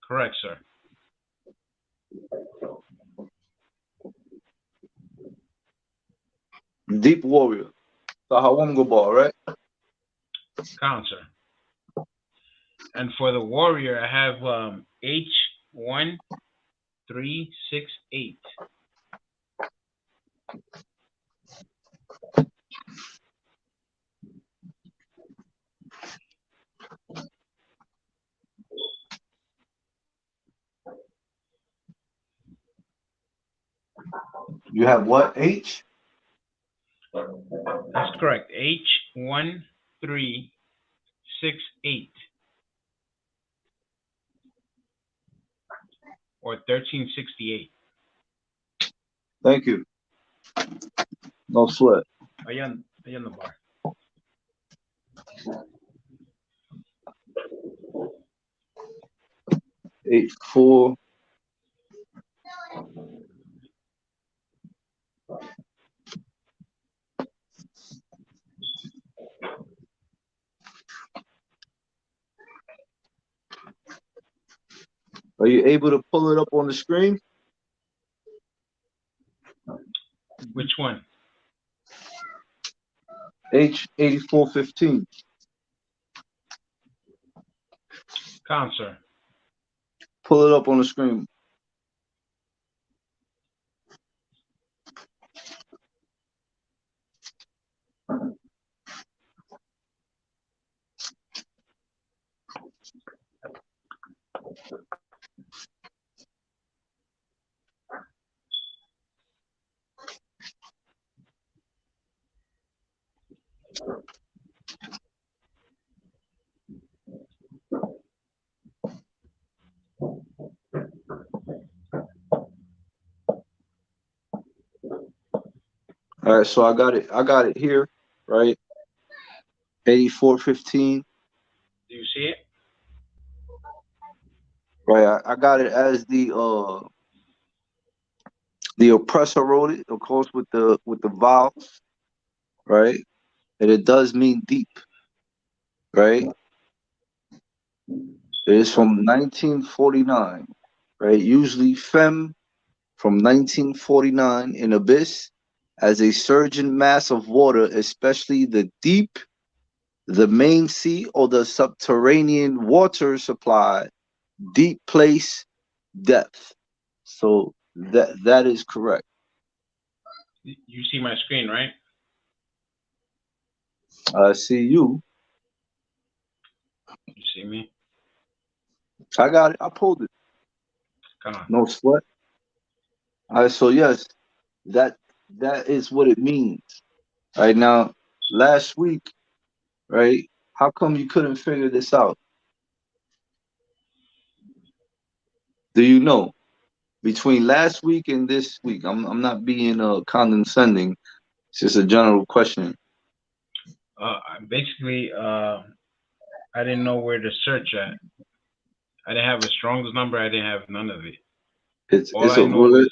Correct, sir. Deep warrior. Lashawan Qadash, right? Count, sir. And for the warrior, I have H1368. You have what? H? That's correct. H1368. Or 1368. Thank you. No sweat. Ahí en the bar. Eight, 4. Are you able to pull it up on the screen? Which one? H8415. Concert. Pull it up on the screen. All right, so I got it here, right? 8415. Do you see it? Right, I got it as the oppressor wrote it, of course, with the vowels, right? And it does mean deep, right? It is from 1949, right? Usually fem from 1949 in abyss as a surging mass of water, especially the deep, the main sea, or the subterranean water supply, deep place, depth. So that is correct. You see my screen, right? I see you. You see me? I got it. I pulled it. Come on. No sweat. All right. So yes, that is what it means. Right now, last week, right? How come you couldn't figure this out? Do you know? Between last week and this week, I'm not being condescending. It's just a general question. Basically, I didn't know where to search at. I didn't have a Strong's number. I didn't have none of it. All It's I a know is.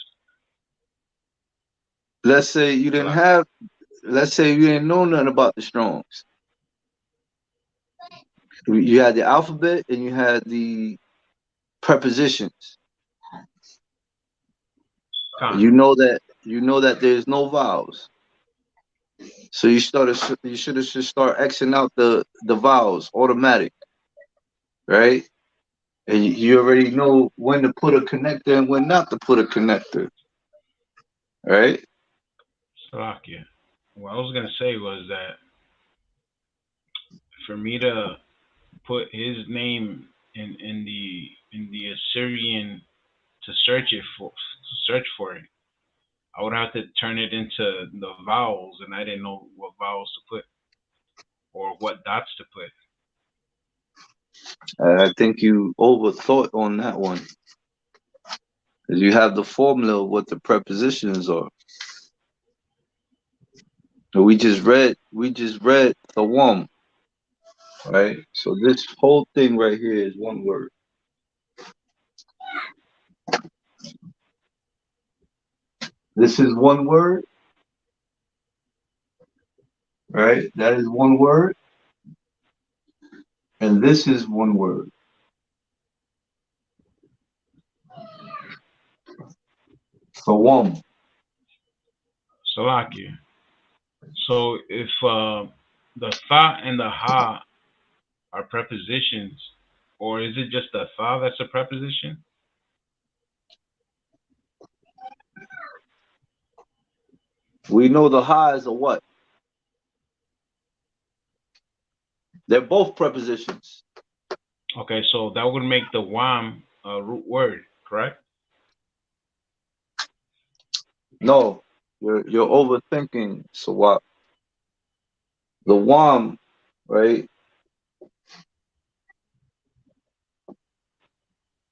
Let's say you didn't have. Let's say you didn't know nothing about the Strongs. You had the alphabet and you had the prepositions. You know that there's no vowels. So you should have just start Xing out the vowels automatic, right? And you already know when to put a connector and when not to put a connector, right? Slovakia. What I was gonna say was that for me to put his name in the Assyrian to search for it, I would have to turn it into the vowels, and I didn't know what vowels to put or what dots to put. I think you overthought on that one. Because you have the formula of what the prepositions are. We just read the one, right? So this whole thing right here is one word. This is one word, right? That is one word. And this is one word. So one. Slovakia. So if the tha and the ha are prepositions, or is it just the tha that's a preposition? We know the ha is a what? They're both prepositions. Okay, so that would make the wam a root word, correct? No, you're overthinking. So what? The wam, right?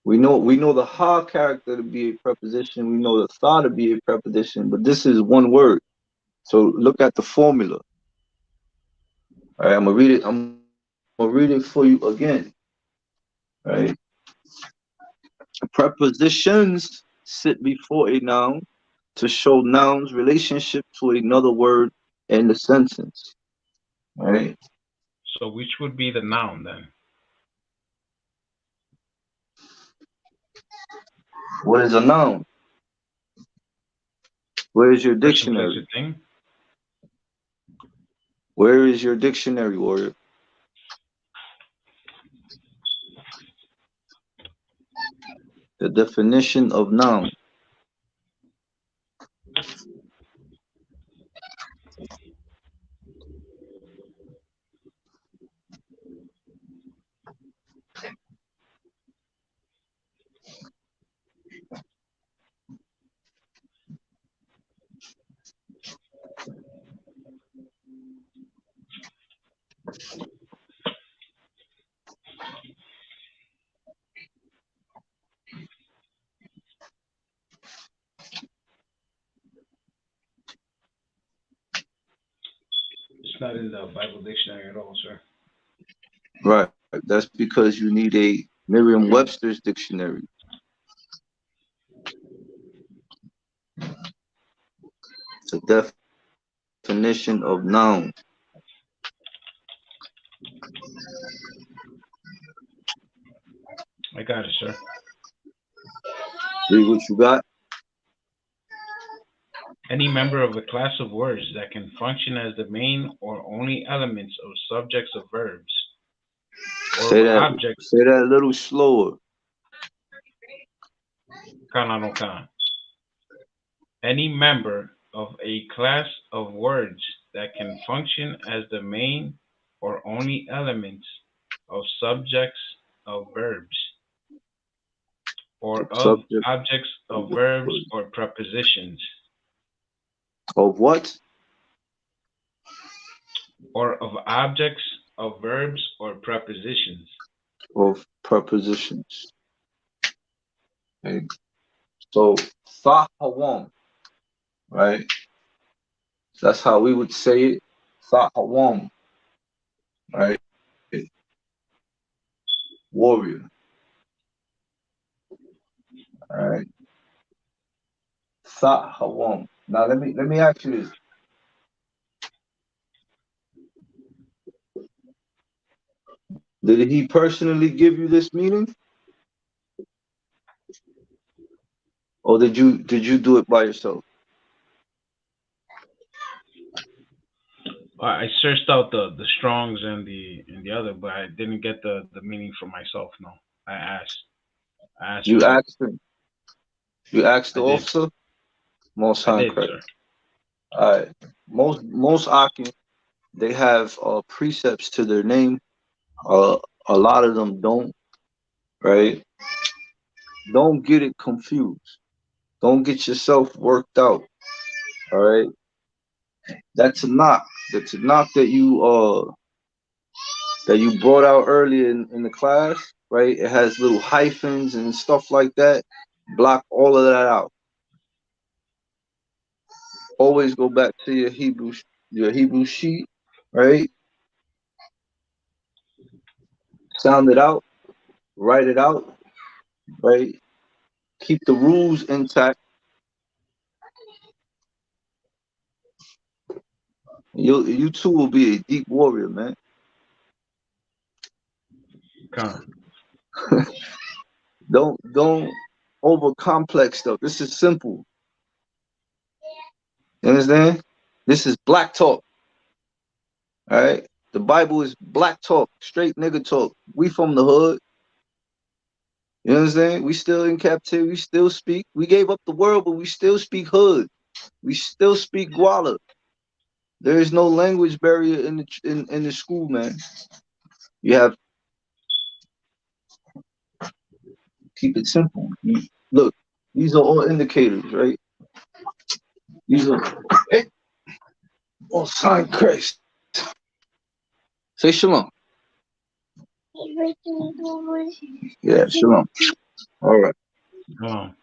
We know the ha character to be a preposition. We know the tha to be a preposition, but this is one word. So look at the formula. All right, I'm gonna read it. I'm gonna read it for you again. All right. Prepositions sit before a noun to show noun's relationship to another word in the sentence. All right. So which would be the noun then? What is a noun? Where is your Person, place, dictionary? or thing? Where is your dictionary, warrior? The definition of noun. It's not in the Bible dictionary at all, sir. Right. That's because you need a Merriam-Webster's dictionary. The definition of noun. I got it, sir. Read what you got. Any member of a class of words that can function as the main or only elements of subjects of verbs or Say that. objects. Say that a little slower. Any member of a class of words that can function as the main or only elements of subjects of verbs or of Subject objects of of verbs or prepositions. Of what? Or of objects of verbs or prepositions. Of prepositions. Okay. So sahawam, right? That's how we would say it. Sahawam, right? Warrior. All right. Sahawam. Now let me ask you this. Did he personally give you this meaning? Or did you do it by yourself? I searched out the Strongs and the other, but I didn't get the meaning for myself. No, I asked You for that. asked him. You asked the I did. officer? Most I high did, Christ. sir. All right. Most Akim, they have precepts to their name. A lot of them don't, right? Don't get it confused. Don't get yourself worked out. All right. That's a knock. That's a knock that you brought out earlier in the class, right? It has little hyphens and stuff like that. Block all of that out. Always go back to your Hebrew sheet, right? Sound it out, write it out, right? Keep the rules intact. You too will be a deep warrior, man. Come. Don't over complex stuff. This is simple. You understand? This is black talk. All right. The Bible is black talk, straight nigga talk. We from the hood. You understand? We still in captivity. We still speak. We gave up the world, but we still speak hood. We still speak Guala. There is no language barrier in the school, man. You have keep it simple. Look, these are all indicators, right? These are all sign Christ. Say shalom. Yeah, shalom. All right. Come on.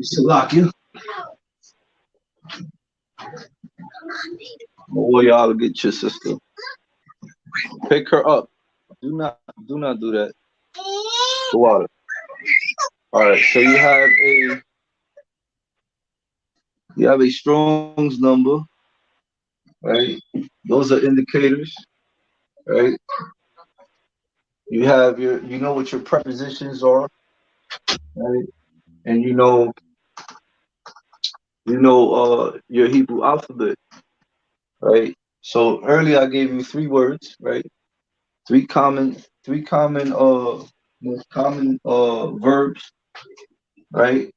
Salakia. Or y'all get your sister. Pick her up. Do not do that. The water. All right. So you have a Strong's number, right? Those are indicators, right? You have you know what your prepositions are, right? And your Hebrew alphabet, right? So earlier I gave you 3 words, right? Three common most common verbs, right?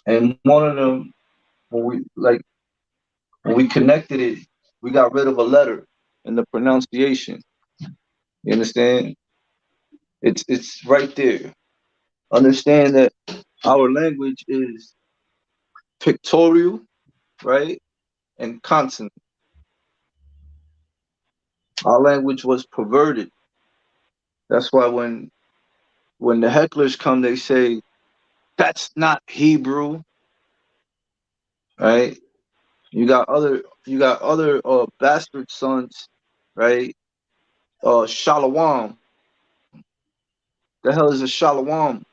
And one of them, when we connected it, we got rid of a letter in the pronunciation. You understand? It's right there. Understand that our language is pictorial, right? And consonant. Our language was perverted. That's why when the hecklers come, they say that's not Hebrew, right? You got other bastard sons, right? Shalom. The hell is a shalom?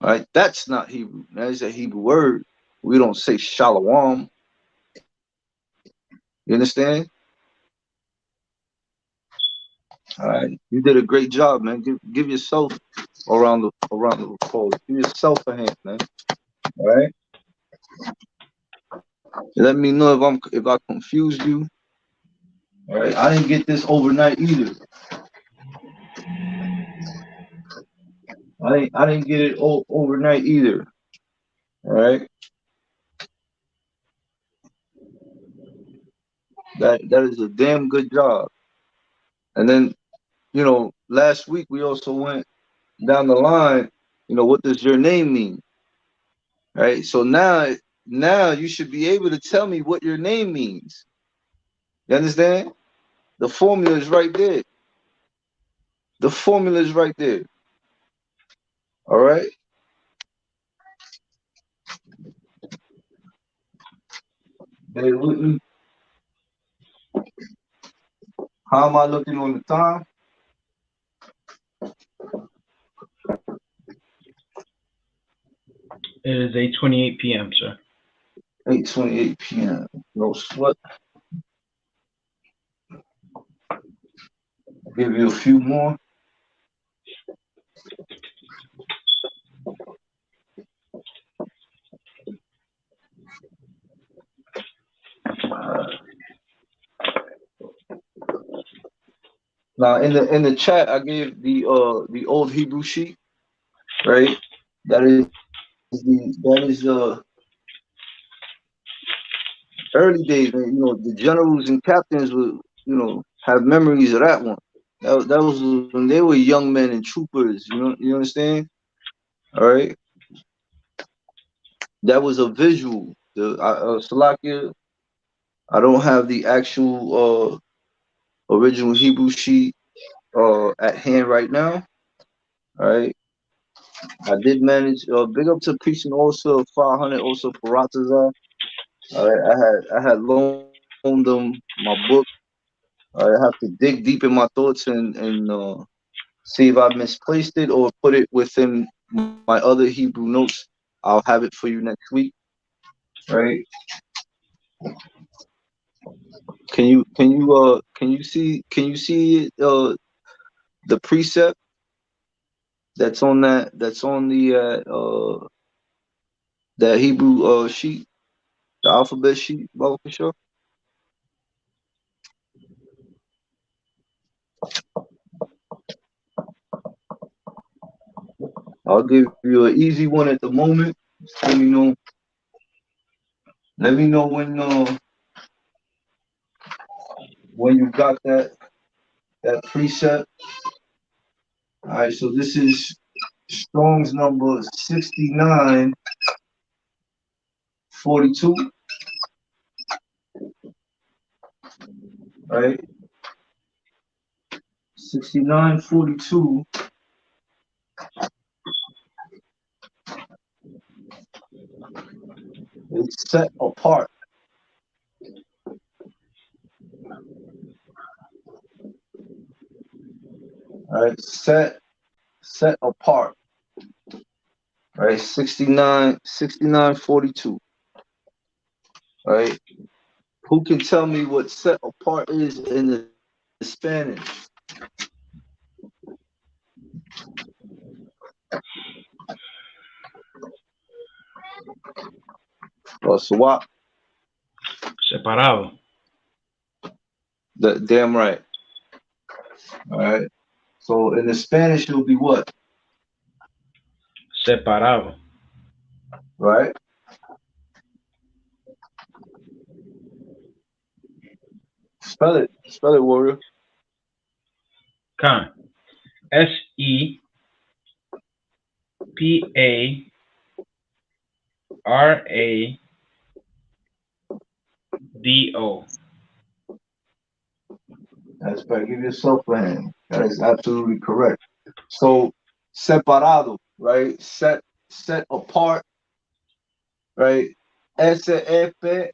Right? That's not Hebrew. That is a Hebrew word. We don't say shalom. You understand? All right. You did a great job, man. Give yourself around the applause. Give yourself a hand, man. All right. Let me know if I confused you. All right. I didn't get this overnight either. I didn't get it overnight either. All right. That is a damn good job. And then, last week we also went down the line. What does your name mean? Right. So now you should be able to tell me what your name means. You understand? The formula is right there. The formula is right there. All right. Bear with me. How am I looking on the time? It is 8:28 p.m., sir. 8:28 p.m. No sweat. I'll give you a few more. Now in the chat I gave the old Hebrew sheet, right? That is early days, man. The generals and captains would have memories of that one. That was when they were young men and troopers. You understand? All right. That was a visual. The Salakia, I don't have the actual original Hebrew sheet at hand right now. All right. I did manage. Big up to preaching also 500 also for Ratazar. All right. I had loaned them my book. I have to dig deep in my thoughts and see if I misplaced it or put it within my other Hebrew notes. I'll have it for you next week. Right? Can you see the precept that's on that Hebrew sheet, the alphabet sheet, Baba Kashaw? I'll give you an easy one at the moment. Let me know. Let me know when you got that precept. All right, so this is Strong's number 6942. Right? 6942. It's set apart. Right? Set apart. Right? 69:42. Right? Who can tell me what set apart is in the Spanish? Oh, so what? Separado. Damn right. All right. So in the Spanish, it'll be what? Separado. Right? Spell it, warrior. Con. S-E-P-A-R-A-D-O. That's right. Give yourself a hand. That is absolutely correct. So separado, right? Set apart, right? S-E-P-A.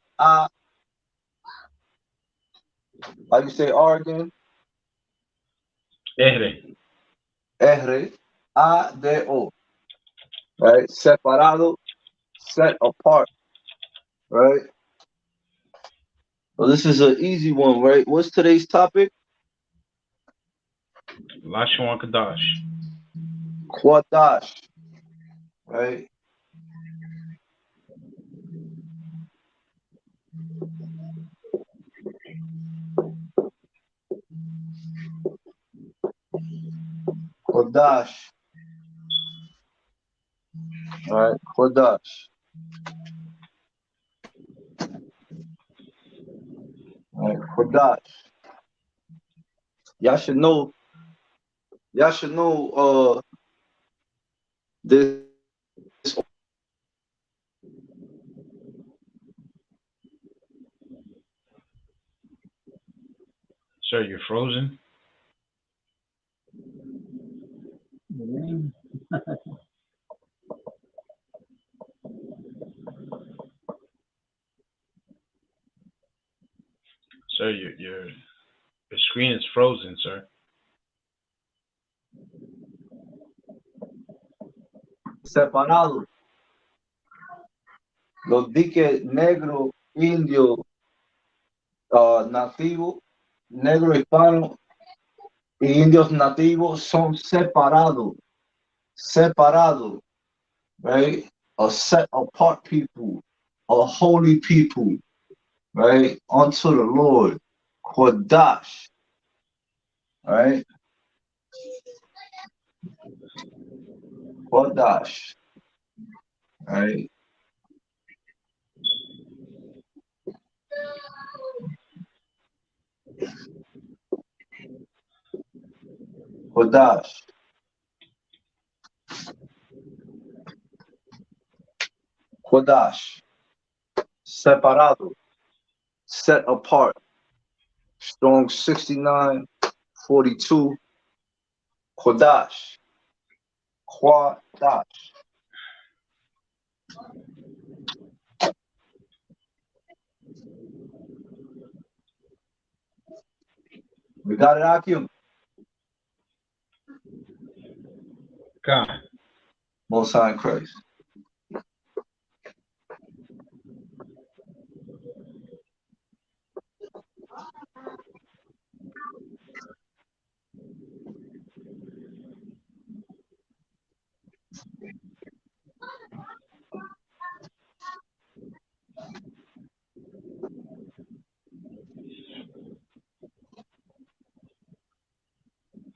How you say R again? R. R-A-D-O. Right? Separado, set apart. Right? Well, this is an easy one, right? What's today's topic? Lashawan Qadash. Qadash. Right? Qadash. All right, Qadash. All right, Qadash. Y'all should know this. Sir, you're frozen. Sir, your screen is frozen, sir. Separado. Los diques negro, indio, nativo, negro hispano y indios nativos son separados. Separado, right? A set apart people, a holy people, right? Unto the Lord. Qadash, right? Qadash, right? Qadash. Qadash. Separado. Set apart. Strong 69:42. Qadash. Qadash. We got it, Akim. Con. Most High in Christ.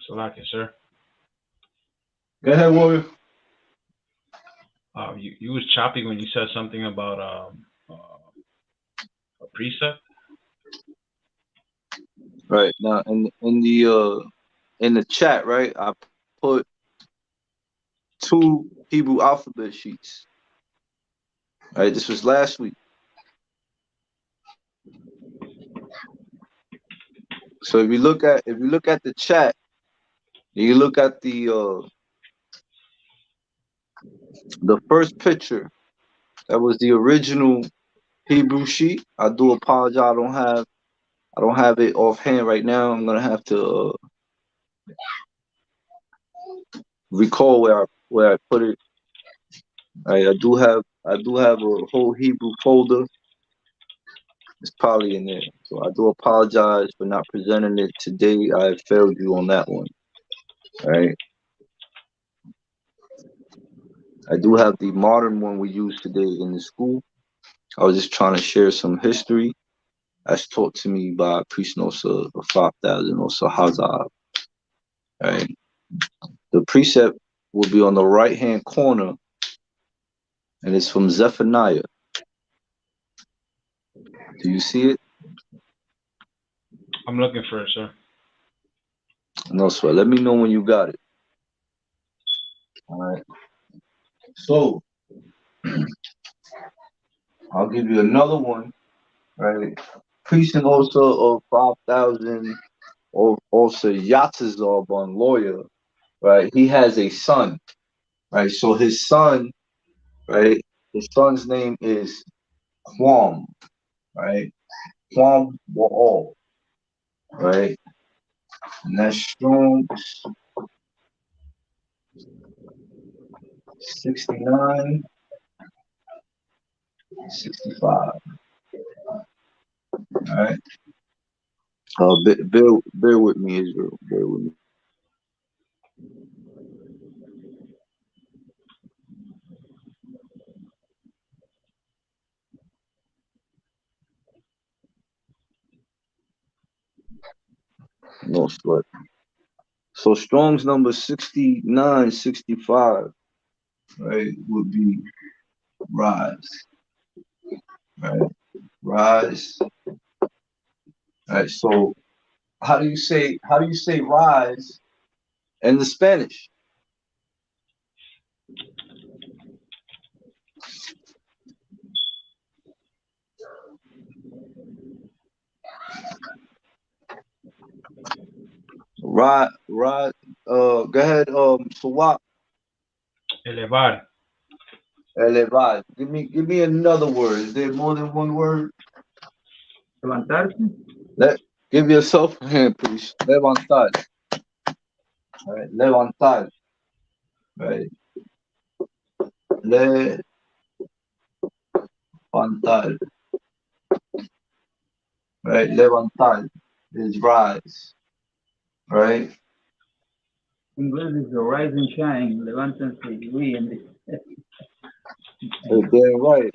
Salaki, sir. Go ahead, warrior. You was choppy when you said something about a precept. Right now, in the chat, right? I put 2 Hebrew alphabet sheets. Right, this was last week. So if you look at the chat, you look at the first picture, That was the original Hebrew sheet. I do apologize. I don't have it offhand right now. I'm gonna have to recall where I put it. I do have a whole Hebrew folder. It's probably in there. So I do apologize for not presenting it today. I failed you on that one. All right. I do have the modern one we use today in the school. I was just trying to share some history as taught to me by Priest Nosa 5000 Nosa Hazab. Right. The precept will be on the right hand corner, and it's from Zephaniah. Do you see it? I'm looking for it, sir. No sweat. Let me know when you got it. All right. So I'll give you another one. Right. Priest Nosa of 5000 also Yatzazar on lawyer. Right. He has a son. Right. So his son, right? His son's name is Quam, right? Quam Wa'al, right? And that's Strong's 69, 65. All right. Bear with me, Israel. Bear with me. No sweat. So Strong's number 69, 65, right, would be rise. Right? Rise. All right. So how do you say rise in the Spanish? Right, go ahead, Swap. Elevar. Elevar. Give me another word. Is there more than one word? Levantarse. Give yourself a hand, please. Levantar. All right, levantar. Right. Levantar. Right. Levantar is rise. Right. English is a rise and shine. Levántense y brillen. They're right.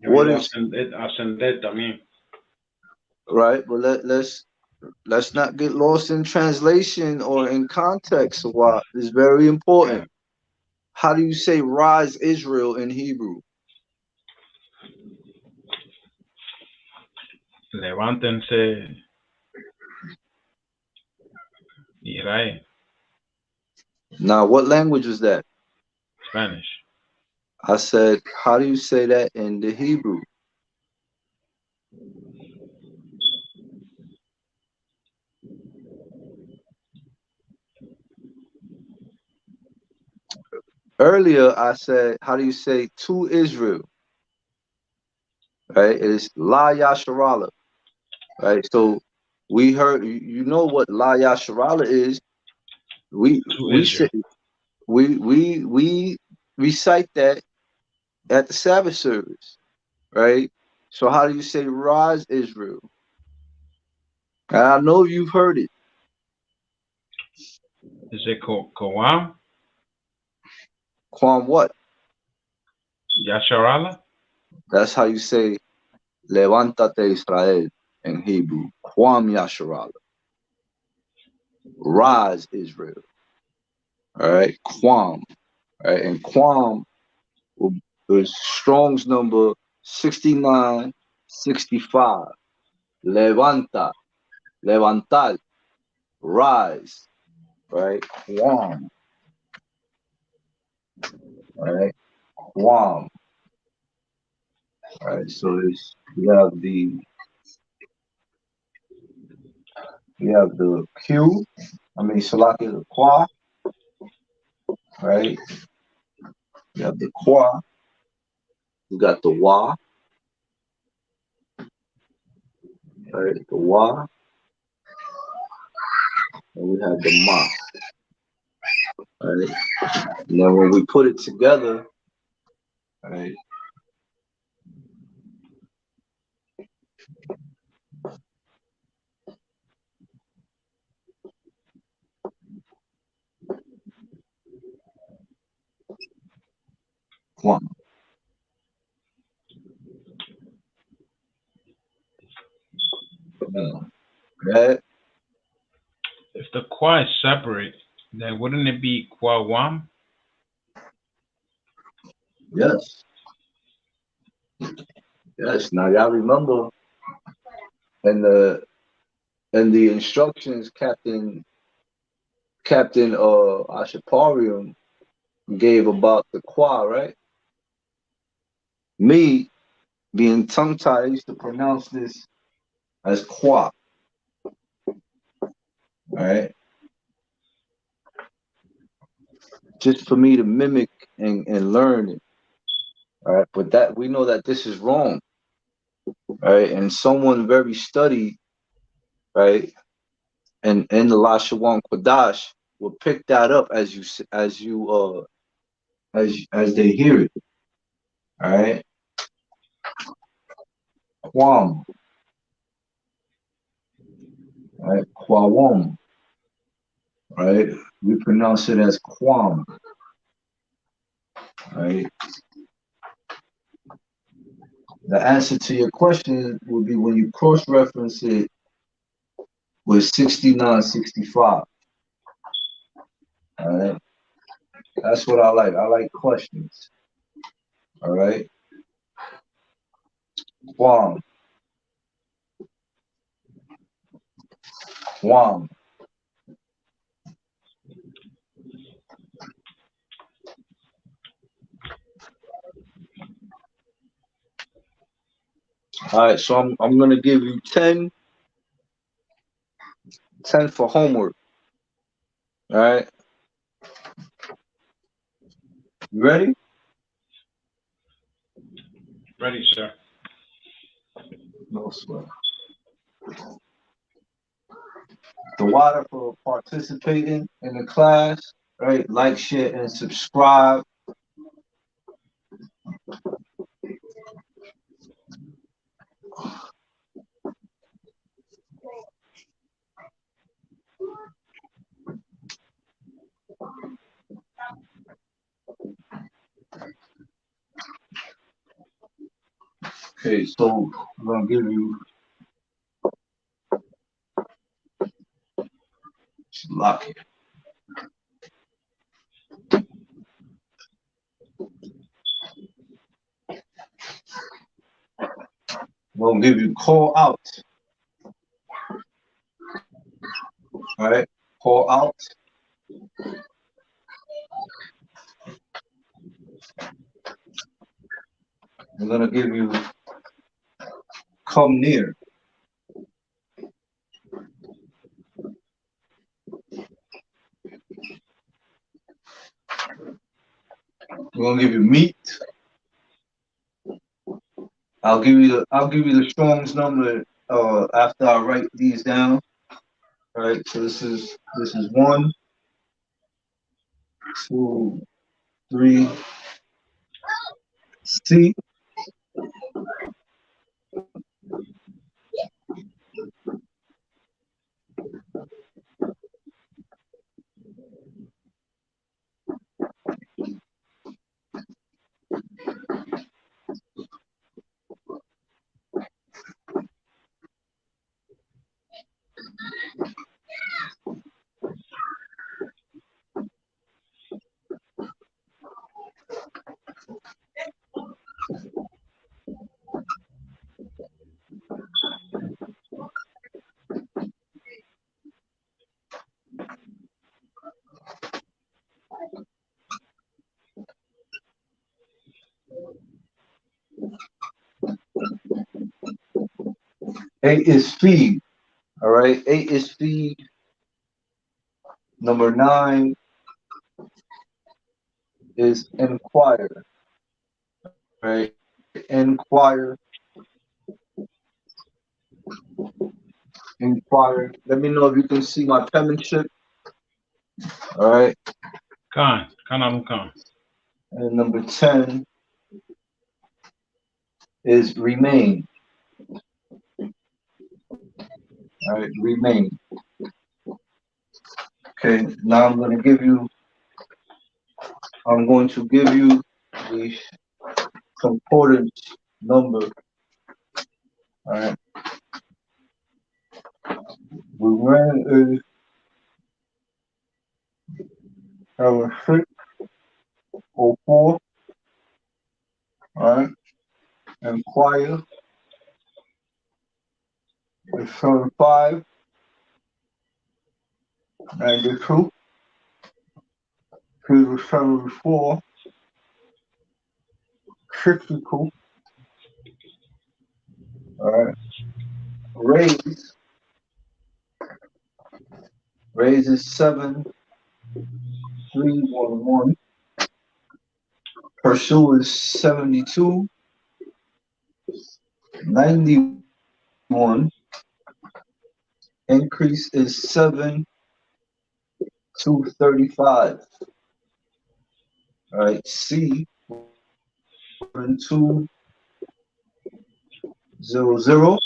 Yo What iba a is ascender también. right? But let's not get lost in translation or in context. What is very important. Okay. How do you say rise Israel in Hebrew? Levántense, Israel. Now, what language was that? Spanish. I said, how do you say that in the Hebrew? Earlier, I said, how do you say to Israel? Right? It is La Yasharala. Right? So we heard, you know what La Yasharala is. We To we Israel. say we recite that at the Sabbath service, right? So how do you say rise Israel? And I know you've heard it. Is it Koam? Quam what? Yasharala? That's how you say Levántate Israel in Hebrew. Quam Yasharala. Rise Israel. All right, Quam. All right, and Quam is Strong's number 69, 65. Levanta, levantar, rise. Right, Quam. All right, Quam. All right, so we have the Q. I mean, Salaki the Qua. Right, you have the Qua. We got the wa, right? The wa, and we have the ma, right? And then when we put it together, right? One. Right? If the qua is separate, then wouldn't it be quawam? Yes. Yes. Now y'all remember in the instructions Captain Ashaparium gave about the qua, right? Me being tongue tied, I used to pronounce this as qua. Right? Just for me to mimic and learn it. All right, but that we know that this is wrong. Right? And someone very studied, right? And in the Lashawan Qadash will pick that up as they hear it. All right. Quam. Right? Quawam. Right? We pronounce it as quam. Right? The answer to your question would be when you cross-reference it with 6965. All right. That's what I like. I like questions. All right. Quam. Quam. All right, so I'm gonna give you 10 for homework. All right. You ready? Ready, sir. No sweat. The water for participating in the class, right? Like, share, and subscribe. Okay, so I'm gonna give you lock it. I'm gonna give you call out. All right, call out. I'm gonna give you come near. I'm gonna give you meet. I'll give you the Strong's number after I write these down. All right, so this is 1, 2, 3. C. A is feed. All right. A is feed. Number 9 is inquire. Right. Inquire. Let me know if you can see my penmanship. All right. Con. And number 10 is remain. All right, remain. Okay, now I'm going to give you the concordance number. All right. We ran a 604. All right. Inquire is 5. And the truth is 74. 62. All right. Raise is 7311. Pursue is 72. 91. Increase is 7235. All right. C 7200.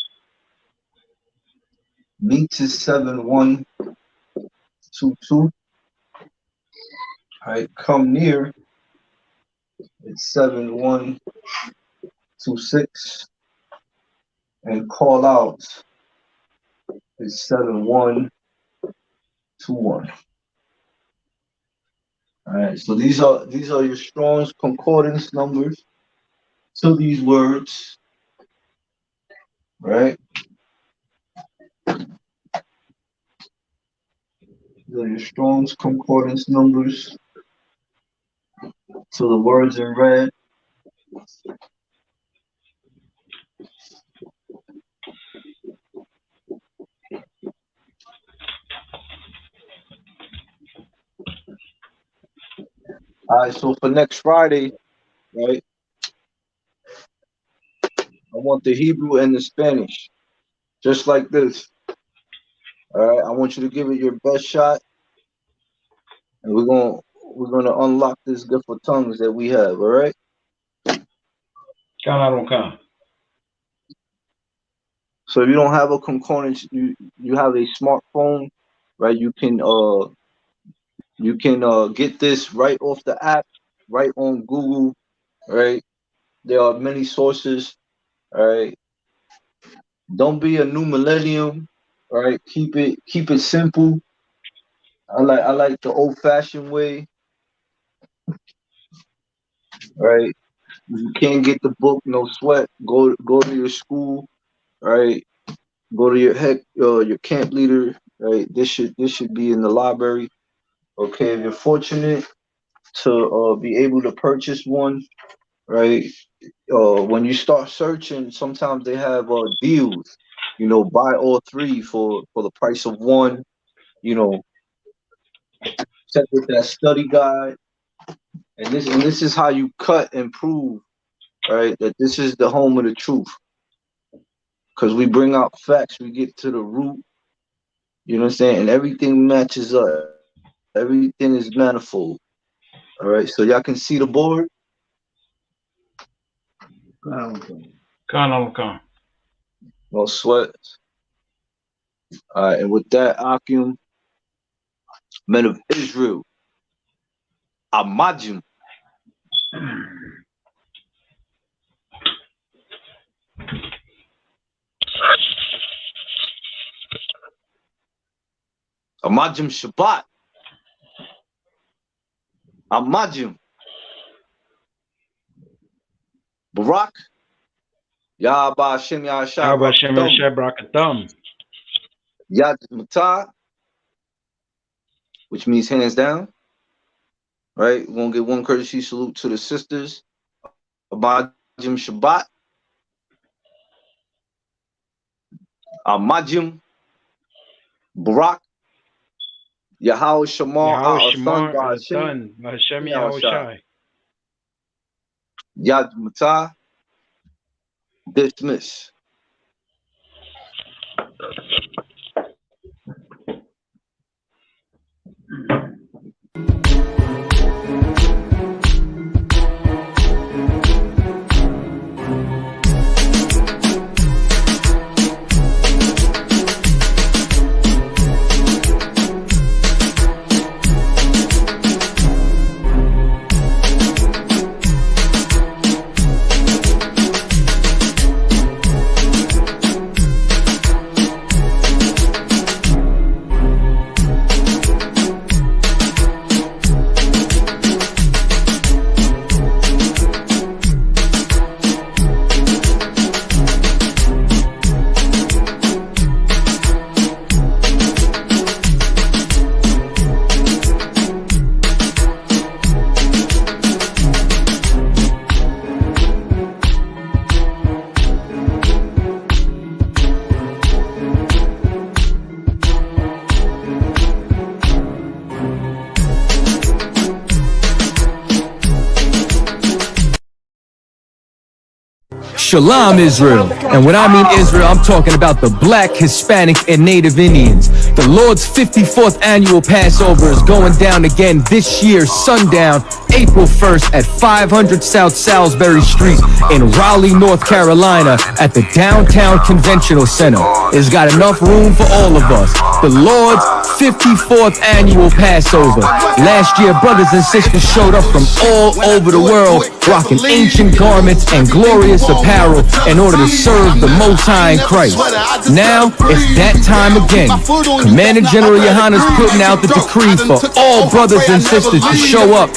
Meet is 7122. All right. Come near. It's 7126. And call out is 7121. All right. So these are your Strong's concordance numbers to these words. Right. These are your Strong's concordance numbers to the words in red. All right, so for next Friday, right, I want the Hebrew and the Spanish, just like this. All right, I want you to give it your best shot, and we're gonna unlock this gift of tongues that we have. All right. Con. So if you don't have a concordance, you have a smartphone, right? You can get this right off the app, right on Google, right? There are many sources, all right? Don't be a new millennium, all right? Keep it simple. I like the old-fashioned way, right? If you can't get the book, no sweat. Go to your school, right? Go to your camp leader, right? This should be in the library. Okay, if you're fortunate to be able to purchase one, right? When you start searching, sometimes they have deals. You know, buy all 3 for the price of one. You know, check with that study guide, and this is how you cut and prove, right? That this is the home of the truth, because we bring out facts, we get to the root. You know what I'm saying? And everything matches up. Everything is manifold. All right, so y'all can see the board. Con. No sweat. All right, and with that, Akim, men of Israel, Amajim. Amajim Shabbat. Amajim. Barak. Yahba Hashem Yahshua Brakathum. Yad Matah, which means hands down. Right? We're going to give one courtesy salute to the sisters. Amajim Shabbat. Amajim. Barak. Yahweh Shamar, our son, Hashem Yahweh Yad Matah, Dismiss. Shalom, Israel. And when I mean Israel, I'm talking about the Black, Hispanic, and Native Indians. The Lord's 54th annual Passover is going down again this year, sundown, April 1st at 500 South Salisbury Street in Raleigh, North Carolina at the Downtown Conventional Center. It's got enough room for all of us. The Lord's 54th annual Passover. Last year, brothers and sisters showed up from all over the world, rocking ancient garments and glorious apparel in order to serve the Most High in Christ. Now, it's that time again. Commander General Yohana's putting out the decree for all brothers and sisters to show up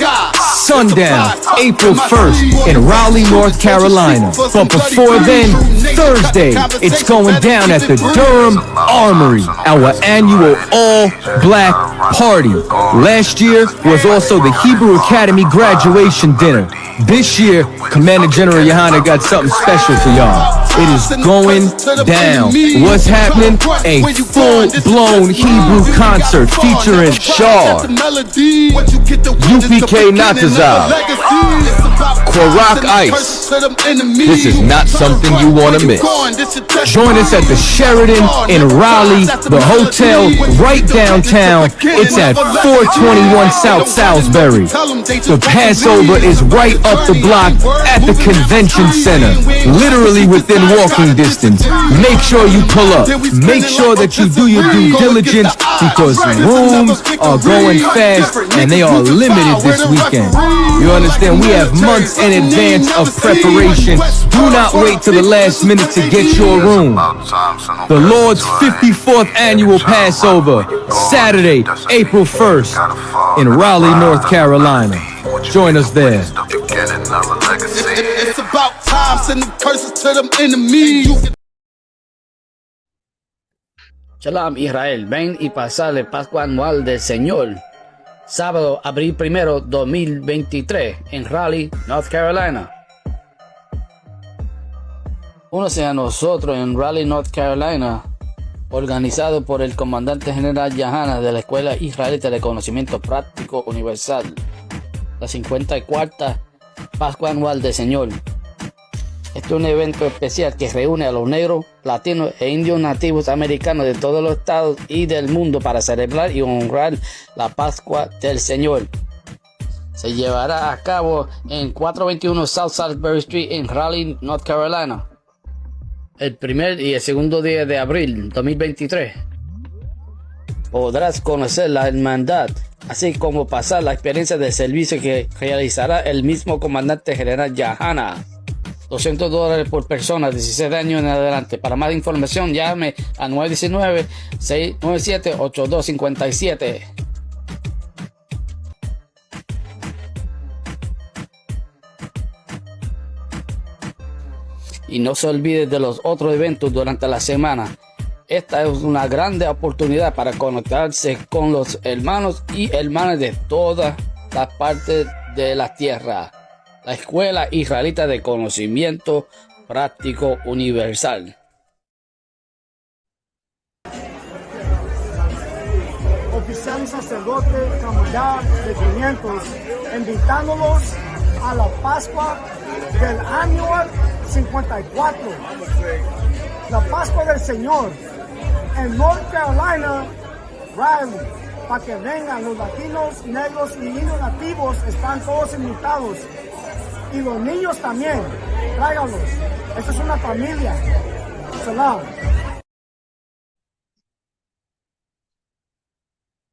sundown, April 1st in Raleigh, North Carolina. But before then, Thursday, it's going down at the Durham Armory, our annual all-black party. Last year was also the Hebrew Academy graduation dinner. This year, Commander General Yohana got something special for y'all. It is going down. What's happening? A full-blown Hebrew concert featuring Shar, U.P.K Latino, Quarak Ice. This is not something you want to miss. Join us at the Sheridan in Raleigh, the hotel right downtown. It's at 421 South Salisbury. The Passover is right up the block at the convention center, literally within walking distance. Make sure you pull up. Make sure that you do your due diligence because rooms are going fast and they are limited this weekend. You understand? We have months in advance of preparation. Do not wait till the last minute to get your room. The Lord's 54th annual Passover, Saturday, April 1st in Raleigh, North Carolina. Join us there. It's about time, sending curses to them enemies. Shalom Israel, ven y pasar el Pascua anual del Señor. Sábado, abril 1, 2023, en Raleigh, North Carolina. Únase a nosotros en Raleigh, North Carolina, organizado por el comandante general Yohana de la Escuela Israelita de Conocimiento Práctico Universal. La 54ª Pascua Anual del Señor. Este es un evento especial que reúne a los negros, latinos e indios nativos americanos de todos los estados y del mundo para celebrar y honrar la Pascua del Señor. Se llevará a cabo en 421 South Salisbury Street en Raleigh, North Carolina, el primer y el segundo día de abril 2023. Podrás conocer la hermandad, así como pasar la experiencia del servicio que realizará el mismo comandante general Yohana. $200 por persona, 16 años en adelante. Para más información, llame a 919-697-8257. Y no se olvide de los otros eventos durante la semana. Esta es una grande oportunidad para conectarse con los hermanos y hermanas de todas las partes de la tierra. La Escuela Israelita de Conocimiento Práctico Universal. Oficial y sacerdote Camarada de 500, invitándolos a la Pascua del Annual 54. La Pascua del Señor en North Carolina, Raleigh, para que vengan los latinos, negros y indios nativos, están todos invitados. Y los niños también, tráiganlos. Esto es una familia. Salam.